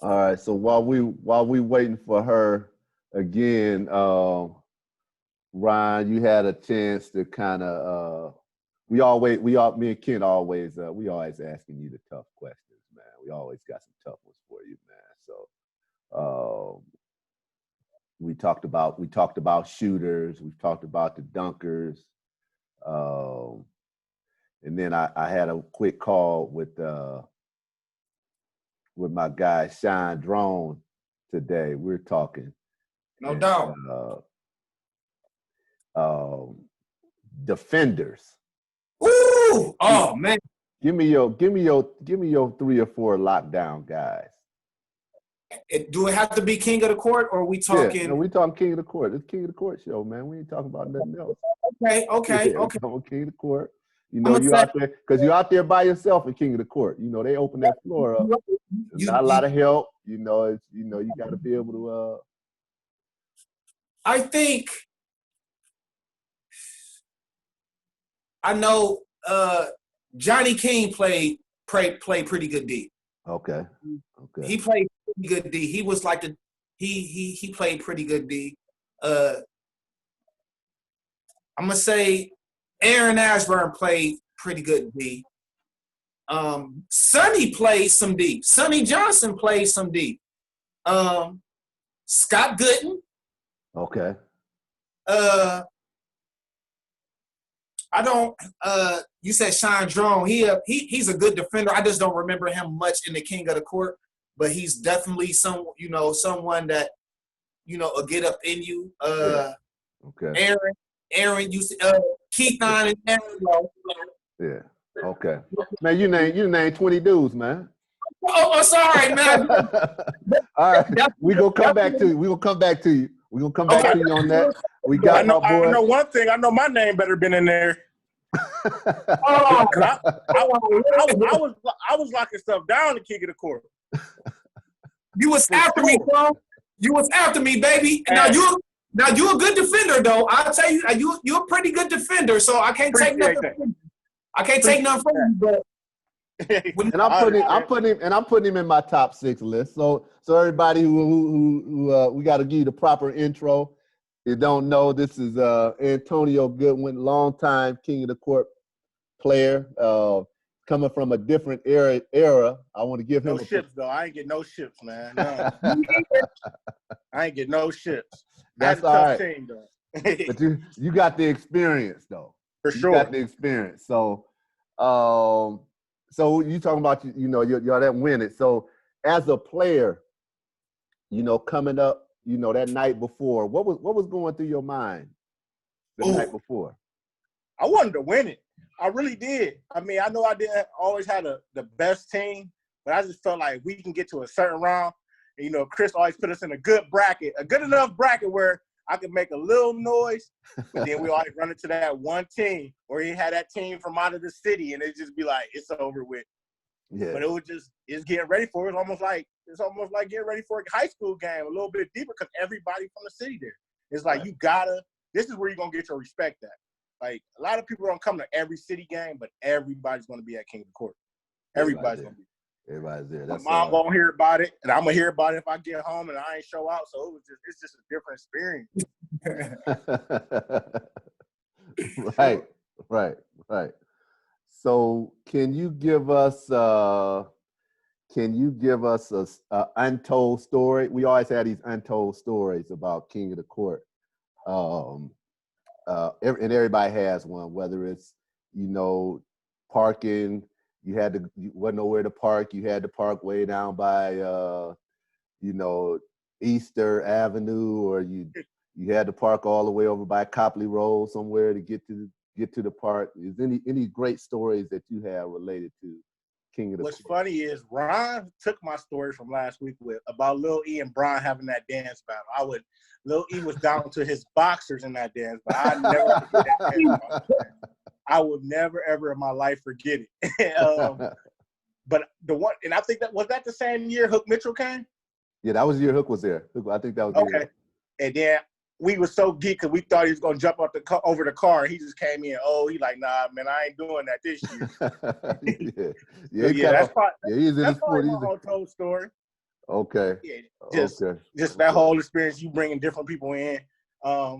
All right. So while we waiting for her again, Ryan, you had a chance to kind of me and Ken always asking you the tough questions, man. We always got some tough ones for you, man. So we talked about shooters, we talked about the dunkers, and then I had a quick call with my guy Shine Drone today. We're talking. No doubt. Defenders. Ooh! Oh man. Give me your 3 or 4 lockdown guys. Do it have to be king of the court, or are we talking? Yeah, no, we talking king of the court. It's king of the court show, man. We ain't talking about nothing else. Okay. King of the court. You know, out there because you're out there by yourself in king of the court. You know, they open that floor up. There's not a lot of help. You know, you got to be able to. I think I know Johnny King played pretty good D. Okay. He played pretty good D. He was like he played pretty good D. I'm gonna say Aaron Ashburn played pretty good D. Sonny played some D. Sonny Johnson played some D. Scott Goodwin. Okay. I don't. You said Sean Drone. He's a good defender. I just don't remember him much in the king of the court, but he's definitely someone that will get up in you. Okay. Aaron used Keith on and Aaron. Yeah. Okay. Man, you named 20 dudes, man. Oh, sorry, man. All right. We're gonna come back to you. We're gonna come back to you on that. We got my boy. I know one thing. I know my name better been in there. Oh, I was locking stuff down to kick it a court. You was after me, bro. You was after me, baby. Now you a good defender, though. I'll tell you, you're a pretty good defender. So I can't take nothing from you. I can't take nothing from you, but. And I'm putting him in my top 6 list. So everybody who we got to give you the proper intro. You don't know, this is Antonio Goodwin, longtime king of the court player, coming from a different era. I want to give him ships though. I ain't get no ships, man. No. I ain't get no ships. That's all right. Team, though. But you got the experience though. For sure. You got the experience. So you talking about you're that win it. So as a player, coming up, that night before, what was going through your mind the night before? I wanted to win it. I really did. I mean, I know I didn't always have the best team, but I just felt like we can get to a certain round. And, Chris always put us in a good enough bracket where I could make a little noise, but then we always run into that one team, or he had that team from out of the city, and it just be like, it's over with. Yeah. But it's getting ready for it. It's almost like getting ready for a high school game, a little bit deeper, because everybody from the city there. It's like, this is where you're going to get your respect at. Like a lot of people don't come to every city game, but everybody's going to be at King of the Court. Everybody's going to be. Everybody's there. My mom won't hear about it, and I'm gonna hear about it if I get home and I ain't show out. So it's just a different experience. Right. So can you give us a untold story? We always have these untold stories about King of the Court. And everybody has one, whether it's, parking, you wasn't nowhere to park, you had to park way down by, Easter Avenue, or you had to park all the way over by Copley Road somewhere to get to the park. Is any great stories that you have related to King of the Court? What's funny is Ron took my story from last week about Lil E and Brian having that dance battle. Lil E was down to his boxers in that dance, but I never forget that dance battle. I would never ever in my life forget it. But the one, and I think was that the same year Hook Mitchell came? Yeah, that was the year Hook was there. I think that was okay. And then we were so geeked because we thought he was gonna jump over the car, and he just came in. Oh, he like, nah, man, I ain't doing that this year. That's probably my whole told story. Okay. Yeah, just that whole experience, you bringing different people in. I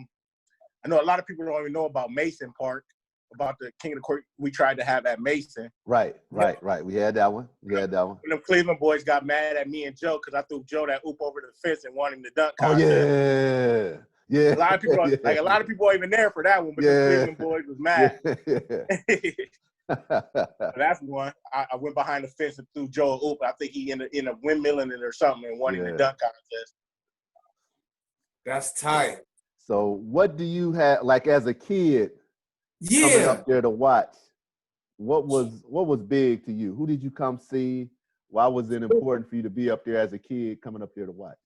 know a lot of people don't even know about Mason Park, about the King of the Court we tried to have at Mason. Right. We had that one. When them Cleveland boys got mad at me and Joe because I threw Joe that oop over the fence and wanted him to dunk contest. Oh, yeah. A lot of people a lot of people weren't even there for that one, but the Cleveland boys was mad. That's one. I went behind the fence and threw Joe a oop. I think he ended up windmilling it or something and won the dunk contest. That's tight. So what do you have, like as a kid, coming up there to watch? What was big to you? Who did you come see? Why was it important for you to be up there as a kid coming up there to watch?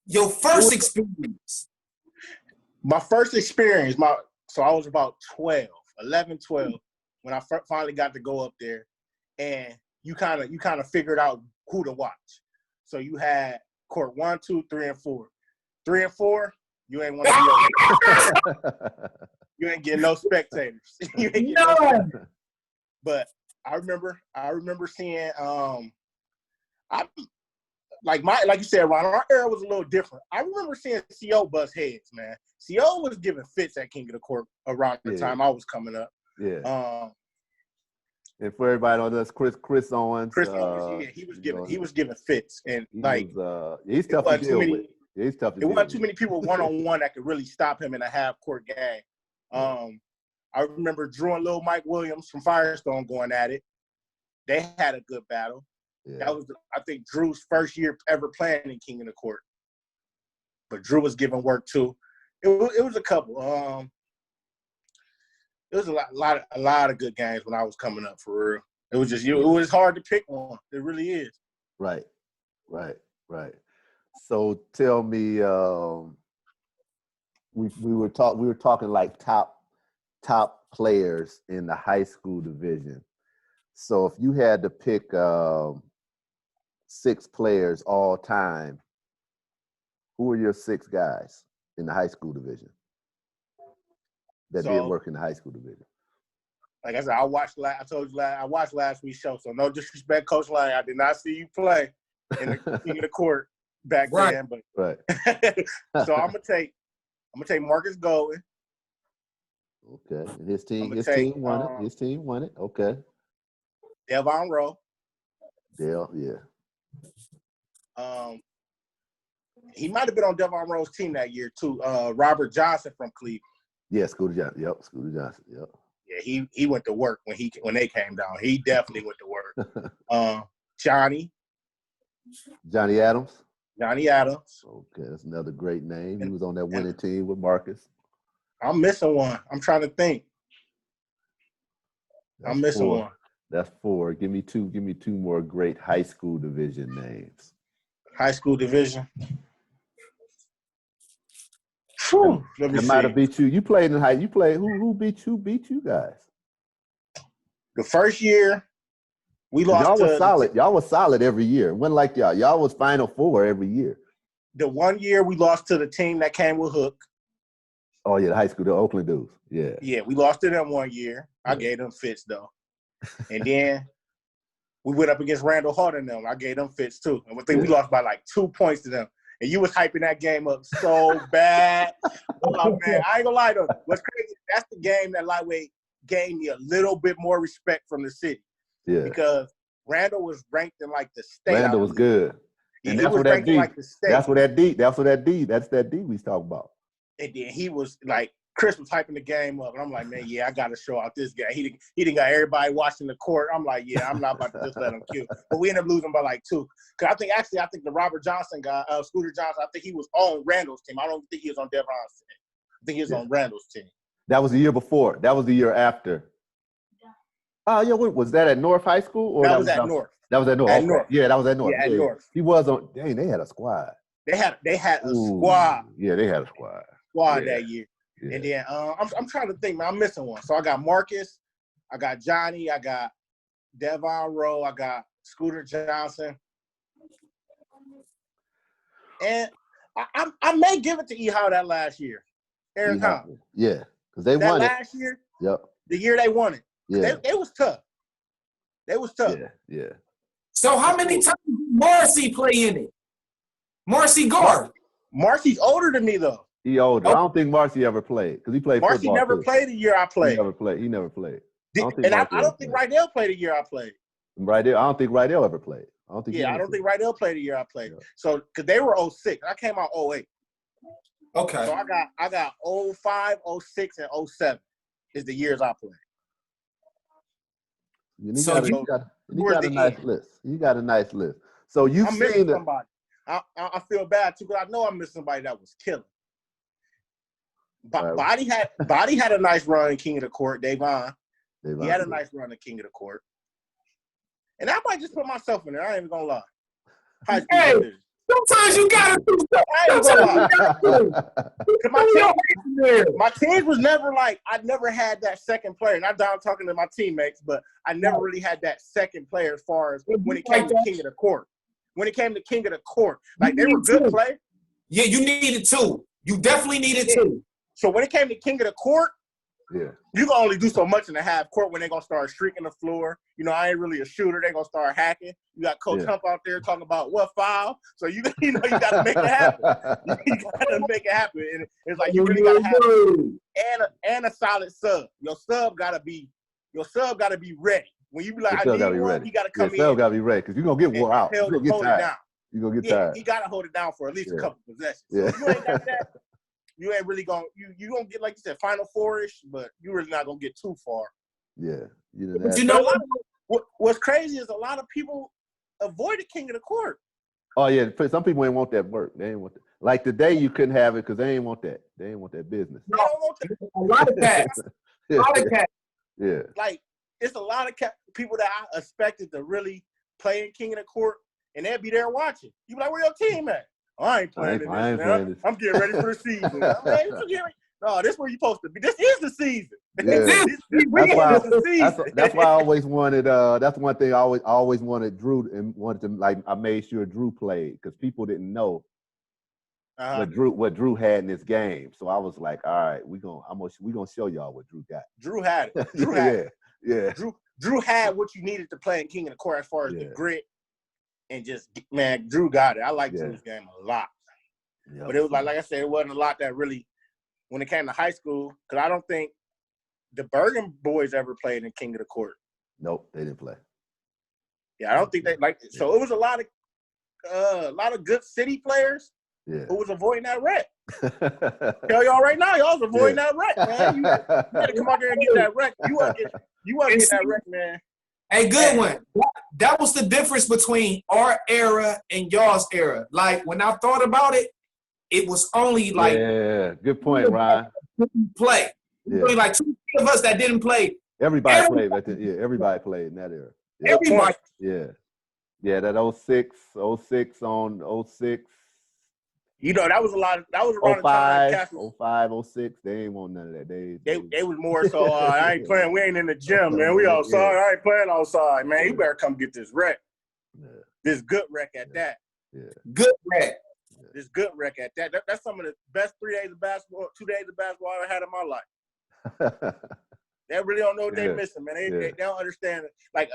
Your first experience. My first experience, so I was about 11, 12, when I finally got to go up there, and you kind of figured out who to watch. So you had court 1, 2, 3, and 4. 3 and 4, you ain't want to be over. You ain't getting no spectators. You ain't getting no spectators. But I remember seeing like you said, Ron, our era was a little different. I remember seeing CO bust heads, man. CO was giving fits at King of the Court around the time I was coming up. Yeah. And for everybody on this, Chris Owens. Chris Owens, he was giving fits, and he's tough to deal with. Yeah, he's tough to deal with. It wasn't too many people one-on-one that could really stop him in a half-court game. I remember Drew and Lil Mike Williams from Firestone going at it. They had a good battle. Yeah. That was, I think, Drew's first year ever playing in King of the Court. But Drew was giving work too. It was a couple. It was a lot of good games when I was coming up, for real. It was just it was hard to pick one. It really is. Right. So tell me, we were talking like top players in the high school division. So if you had to pick 6 players all time, who are your 6 guys in the high school division that did work in the high school division? Like I said, I watched last week's show. So no disrespect, Coach Lang, I did not see you play in the King of the Court back then. But so I'm gonna take Marcus Goldwin. Okay, and his team won it. His team won it. Okay. Devon Rowe. Dale, yeah. He might have been on Devon Rowe's team that year too. Robert Johnson from Cleveland. Yeah, Scooter Johnson. Yep, Scooter Johnson. Yep. Yeah, he went to work when they came down. He definitely went to work. Johnny Adams. Johnny Adams. Okay, that's another great name. He was on that winning team with Marcus. I'm missing one. I'm trying to think. I'm missing one. That's 4. Give me 2 more great high school division names. High school division. Whew, let me see. Might have beat you. You played in high. You played. Who beat you guys? The first year, we lost. Y'all was solid. Y'all was solid every year. It wasn't like y'all. Y'all was Final Four every year. The one year we lost to the team that came with Hook. Oh yeah, the high school, the Oakland dudes. Yeah. Yeah, we lost to them one year. I gave them fits though. And then we went up against Randall Hart and them. I gave them fits too. And I think we lost by like 2 points to them. And you was hyping that game up so bad. Oh man, I ain't gonna lie though. What's crazy? That's the game that lightweight gained me a little bit more respect from the city. Yeah. Because Randall was ranked in like the state. Randall was good. Yeah, And he that's was what that ranked in D. like the state. That's that D we was talking about. And then he was like, Chris was hyping the game up, and I'm like, man, yeah, I got to show out this guy. He didn't got everybody watching the court. I'm like, yeah, I'm not about to just let him kill. But we ended up losing by like 2. Because I think the Robert Johnson guy, Scooter Johnson, I think he was on Randall's team. I don't think he was on Devon's team. I think he was on Randall's team. That was the year before. That was the year after. Oh yeah, was that at North High School? Or that was at North. That was at North. At okay. North. Yeah, that was at North. Yeah, at North. He was on. Dang, they had a squad. They had a squad. Yeah, they had a squad. That year. Yeah. And then I'm trying to think, man. I'm missing one. So I got Marcus, I got Johnny, I got Devon Rowe, I got Scooter Johnson, and I may give it to E-How that last year. Aaron Thomas. Yeah, because they that won last year. Yep. The year they won it. Yeah. They was tough. They was tough. Yeah. So how many times did Marcy play in it? Marcy guard. Marcy's older than me though. He older. I don't think Marcy ever played because he played Marcy football. never too. played the year I played. He never played. I don't think Rydell played the year I played. I don't think Rydell ever played. I don't think Rydell played the year I played. Yeah. So because they were 06, I came out 08. Okay. So I got 05, 06, and 07 is the years I played. You got a nice list. You got a nice list. So you've seen somebody. I feel bad too because I know I missed somebody that was killing. Body had a nice run in King of the Court. Davon. He had a nice run in King of the Court. And I might just put myself in there. I ain't even gonna lie. Hey, sometimes you gotta do stuff. I ain't gonna lie. My team was never like, I never had that second player. Not that I'm talking to my teammates, but I never really had that second player as far as when it came to King of the Court. When it came to King of the Court. Like, they were good players. Yeah, you needed 2. You definitely needed 2. So when it came to King of the Court, yeah, you can only do so much in the half court when they're going to start streaking the floor. You know, I ain't really a shooter. They're going to start hacking. You got Coach Hump out there talking about what foul. So, you got to make it happen. You got to make it happen. And it's like you really got to have and a solid sub. Your sub got to be ready. When you be like, I need one, he got to come in. Your sub got to be ready because you're going to get wore out. You're going to get tired. You're going to get tired. He got to hold it down for at least a couple possessions. Yeah. So if you ain't got that, you ain't really going to – you going to get, like you said, Final Four-ish, but you're really not going to get too far. Yeah. But you know what's crazy is a lot of people avoided King of the Court. Oh, yeah. Some people ain't want that work. They ain't want that. Like today, you couldn't have it because they ain't want that. They ain't want that business. They don't want that. A lot of cats. A lot of cats. Yeah. Like, it's a lot of people that I expected to really play in King of the Court, and they'd be there watching. You be like, where your team at? Oh, I ain't playing this, man. I'm getting ready for the season. No, this is where you're supposed to be. This is the season. Yeah. That's why I always wanted. That's one thing I always wanted Drew and wanted to like. I made sure Drew played because people didn't know what Drew had in this game. So I was like, all right, we gonna show y'all what Drew got. Drew had it. Drew had it. Yeah. Drew had what you needed to play in King of the Court as far as the grit and just Drew got it. I like Drew's game a lot. Yep. But it was like I said, it wasn't a lot that really when it came to high school, because I don't think the Bergen boys ever played in King of the Court. Nope, they didn't play. Yeah, I don't think they like it. So it was a lot of good city players who was avoiding that wreck. Tell y'all right now, y'all was avoiding that wreck, man. You gotta come out there and get that wreck. You want to get that wreck, man. Hey, Goodwin, that was the difference between our era and y'all's era. Like, when I thought about it, it was only like good point, Ryan. Play. Only like 2 of us that didn't play. Everybody played back then. Yeah, everybody played in that era. Yeah. Everybody. Yeah, that 06 on 06. You know, that was a lot. That was around 05, 05, 06. They ain't want none of that. They was more so, I ain't playing. We ain't in the gym, man. We outside. I ain't playing outside, man. You better come get this wreck. Yeah. This good wreck at that. Yeah. Good wreck. Just good rec at that. That's some of the best 2 days of basketball I ever had in my life. They really don't know what they're missing, man. They don't understand it. Like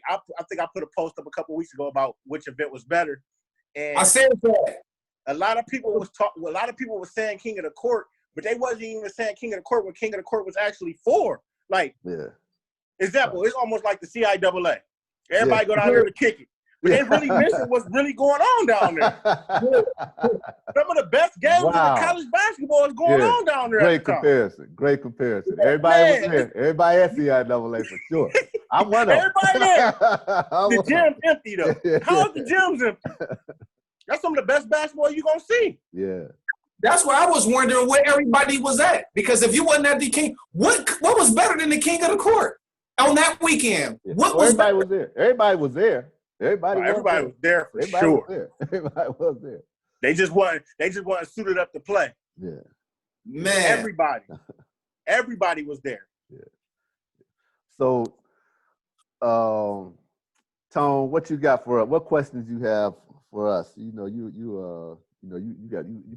I think I put a post up a couple weeks ago about which event was better, and I said that. a lot of people were saying King of the Court, but they wasn't even saying King of the Court when King of the Court was actually 4. Like, example, it's almost like the CIAA. Everybody go down there to kick it. But they really missing what's really going on down there. Some of the best games in college basketball is going on down there. Great comparison. Everybody was there. Everybody at CIAA for sure. I'm one of them. Everybody there. The gym's empty, though. How's the gym's empty? That's some of the best basketball you're going to see. Yeah. That's why I was wondering where everybody was at. Because if you wasn't at the King, what was better than the King of the Court on that weekend? Yeah. What was everybody was there. Everybody was there. Everybody was there for sure. Everybody was there. They just wasn't suited up to play. Yeah. Man. Everybody was there. Yeah. So, Tone, what you got for us? What questions you have for us? You know, you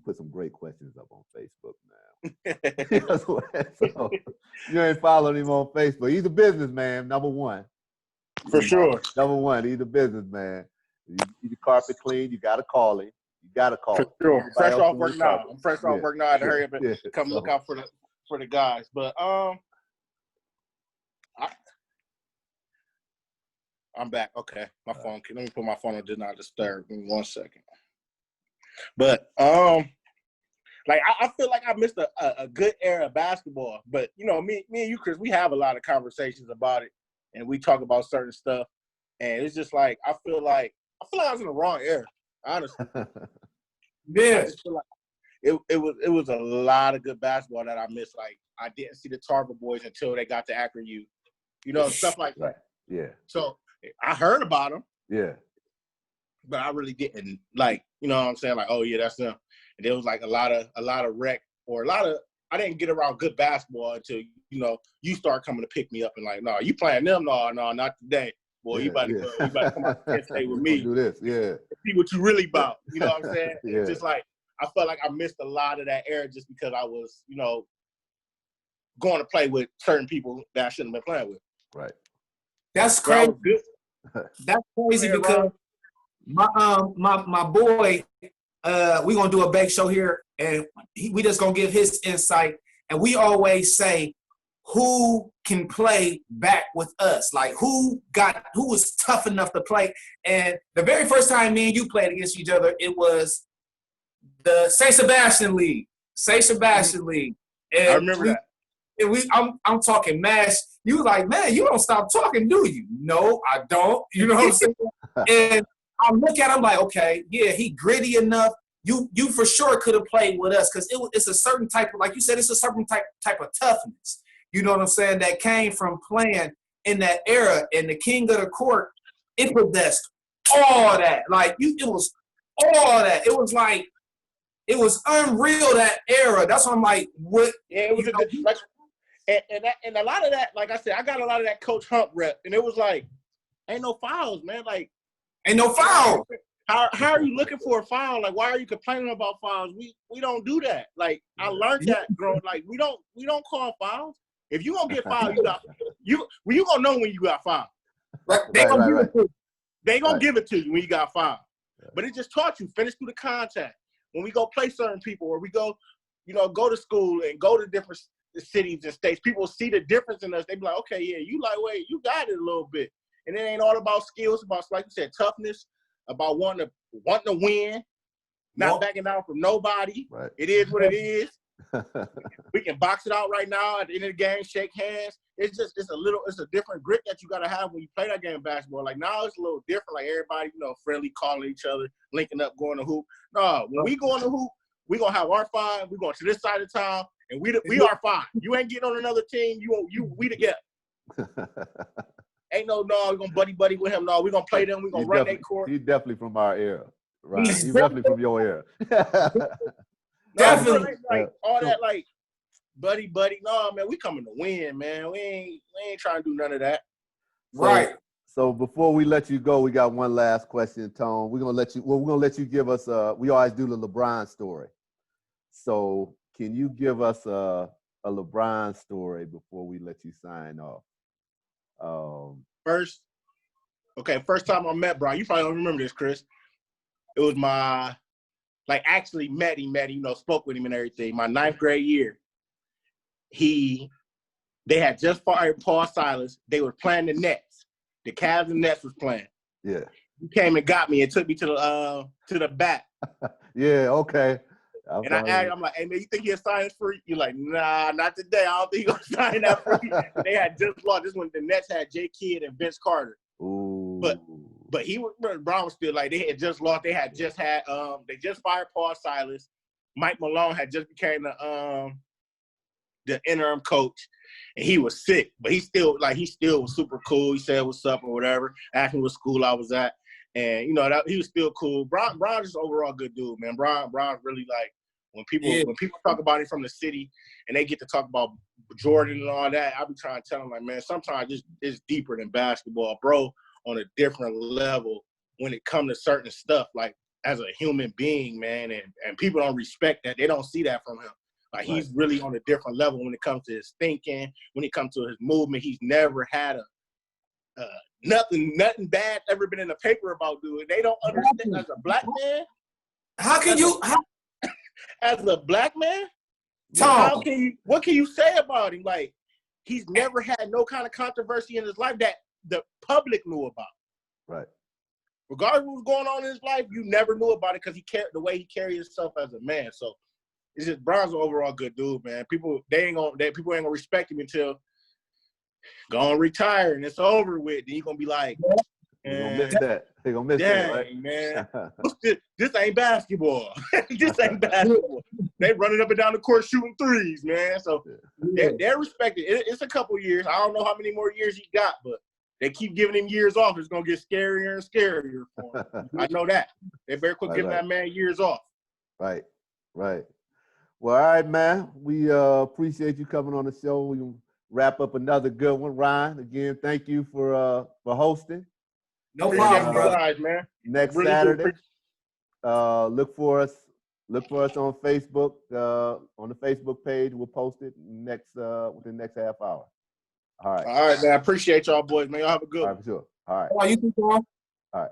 put some great questions up on Facebook now. So, you ain't following him on Facebook. He's a businessman, number one. For sure. Number one, he's a businessman. He's a carpet clean. You got to call him. For sure. Fresh off work now. I'm fresh off work now. I had to hurry up and come look out for the guys. But I'm back. Okay, my phone. Let me put my phone on Do Not Disturb. Give me 1 second. But like I feel like I missed a good era of basketball. But you know, me and you, Chris, we have a lot of conversations about it. And we talk about certain stuff, and it's just like I feel like I was in the wrong era, honestly. Yeah, I just feel like it was a lot of good basketball that I missed. Like I didn't see the Tarver boys until they got to Akron U, stuff like that. Yeah. So I heard about them. Yeah. But I really didn't like, you know what I'm saying? Like, oh yeah, that's them. And there was like a lot of rec or I didn't get around good basketball until, you start coming to pick me up and like, no, you playing them? No, not today. Boy, you about to come out and stay with me. Do this, See what you really about. You know what I'm saying? Yeah. It's just like, I felt like I missed a lot of that era just because I was, going to play with certain people that I shouldn't have been playing with. Right. That's crazy. That's crazy because my boy, we're gonna do a bake show here, and we just gonna give his insight. And we always say, who can play back with us? Like who was tough enough to play? And the very first time me and you played against each other, it was the St. Sebastian League. And I remember that. And I'm talking mash. You was like, man, you don't stop talking, do you? No, I don't. You know what I'm saying? And I look at him like, okay, yeah, he gritty enough. You for sure could have played with us because it's a certain type of, like you said, it's a certain type of toughness. You know what I'm saying? That came from playing in that era. And the King of the Court, it possessed all that. Like it was all that. It was like, it was unreal, that era. That's why I'm like, what? Yeah, it was and a lot of that, like I said, I got a lot of that Coach Hump rep, and it was like, ain't no fouls, man. Like, ain't no foul. How are you looking for a foul? Like, why are you complaining about fouls? We don't do that. Like, I learned that growing. Like, we don't call fouls. If you gonna get fouled, you gonna know when you got fouled. They gonna give it to you. They gonna give it to you when you got fouled. But it just taught you finish through the contact. When we go play certain people, or we go, go to school and go to different cities and states, people see the difference in us. They be like, okay, yeah, you lightweight, you got it a little bit. And it ain't all about skills, about, like you said, toughness, about wanting to win, not backing down from nobody. Right. It is what it is. We can box it out right now at the end of the game, shake hands. It's a different grit that you gotta have when you play that game of basketball. Like now it's a little different. Like everybody, friendly, calling each other, linking up, going to hoop. No, when we go on the hoop, we gonna have our 5. We going to this side of town, and we are 5. You ain't getting on another team. We together. Ain't no, we're gonna buddy with him. No, we're gonna play them. We're gonna run that court. He's definitely from our era. Right. He's definitely from your era. Definitely. Like all that, like buddy. No, man, we coming to win, man. We ain't trying to do none of that. Right. So before we let you go, we got one last question, Tone. We're gonna let you give us we always do the LeBron story. So can you give us a LeBron story before we let you sign off? First time I met Brian, you probably don't remember this, Chris. It was actually met him, spoke with him and everything. My 9th grade year. They had just fired Paul Silas. They were playing the Nets. The Cavs and Nets was playing. Yeah. He came and got me and took me to the bat. Yeah, okay. And I asked, I'm like, hey, man, you think he'll sign this for you? You're like, nah, not today. I don't think he's going to sign that for you. They had just lost. This when the Nets had Jay Kidd and Vince Carter. Ooh. But Brown was still like, they had just lost. They had just had, they just fired Paul Silas. Mike Malone had just became the interim coach. And he was sick, but he still was super cool. He said what's up or whatever. Asked me what school I was at. And, he was still cool. Brown just overall good dude, man. Brown's really like, when people talk about him from the city and they get to talk about Jordan and all that, I be trying to tell them, like, man, sometimes it's deeper than basketball, bro, on a different level when it comes to certain stuff, like as a human being, man. And people don't respect that. They don't see that from him. Like, right. He's really on a different level when it comes to his thinking, when it comes to his movement. He's never had nothing bad ever been in the paper about dude. They don't understand as a black man. As a black man, Tom, what can you say about him? Like, he's never had no kind of controversy in his life that the public knew about. Right. Regardless of what was going on in his life, you never knew about it because the way he carried himself as a man. So it's just Brown's an overall good dude, man. People ain't gonna respect him until go and retire and it's over with. Then you're gonna be like, You're gonna miss that. They're gonna miss that, right? Man. This ain't basketball. This ain't basketball. They running up and down the court shooting threes, man. So they're respected. It's a couple years. I don't know how many more years he got, but they keep giving him years off. It's gonna get scarier and scarier for him. I know that. They better quit giving that man years off. Right. Well, all right, man. We appreciate you coming on the show. We wrap up another good one. Ryan, again, thank you for hosting. No problem, bro. Man. Next really Saturday, look for us on Facebook. On the Facebook page, we'll post it within the next half hour. All right, man. I appreciate y'all, boys, man. Y'all have a good one. All right, for sure. All right. You too, Tom. All right.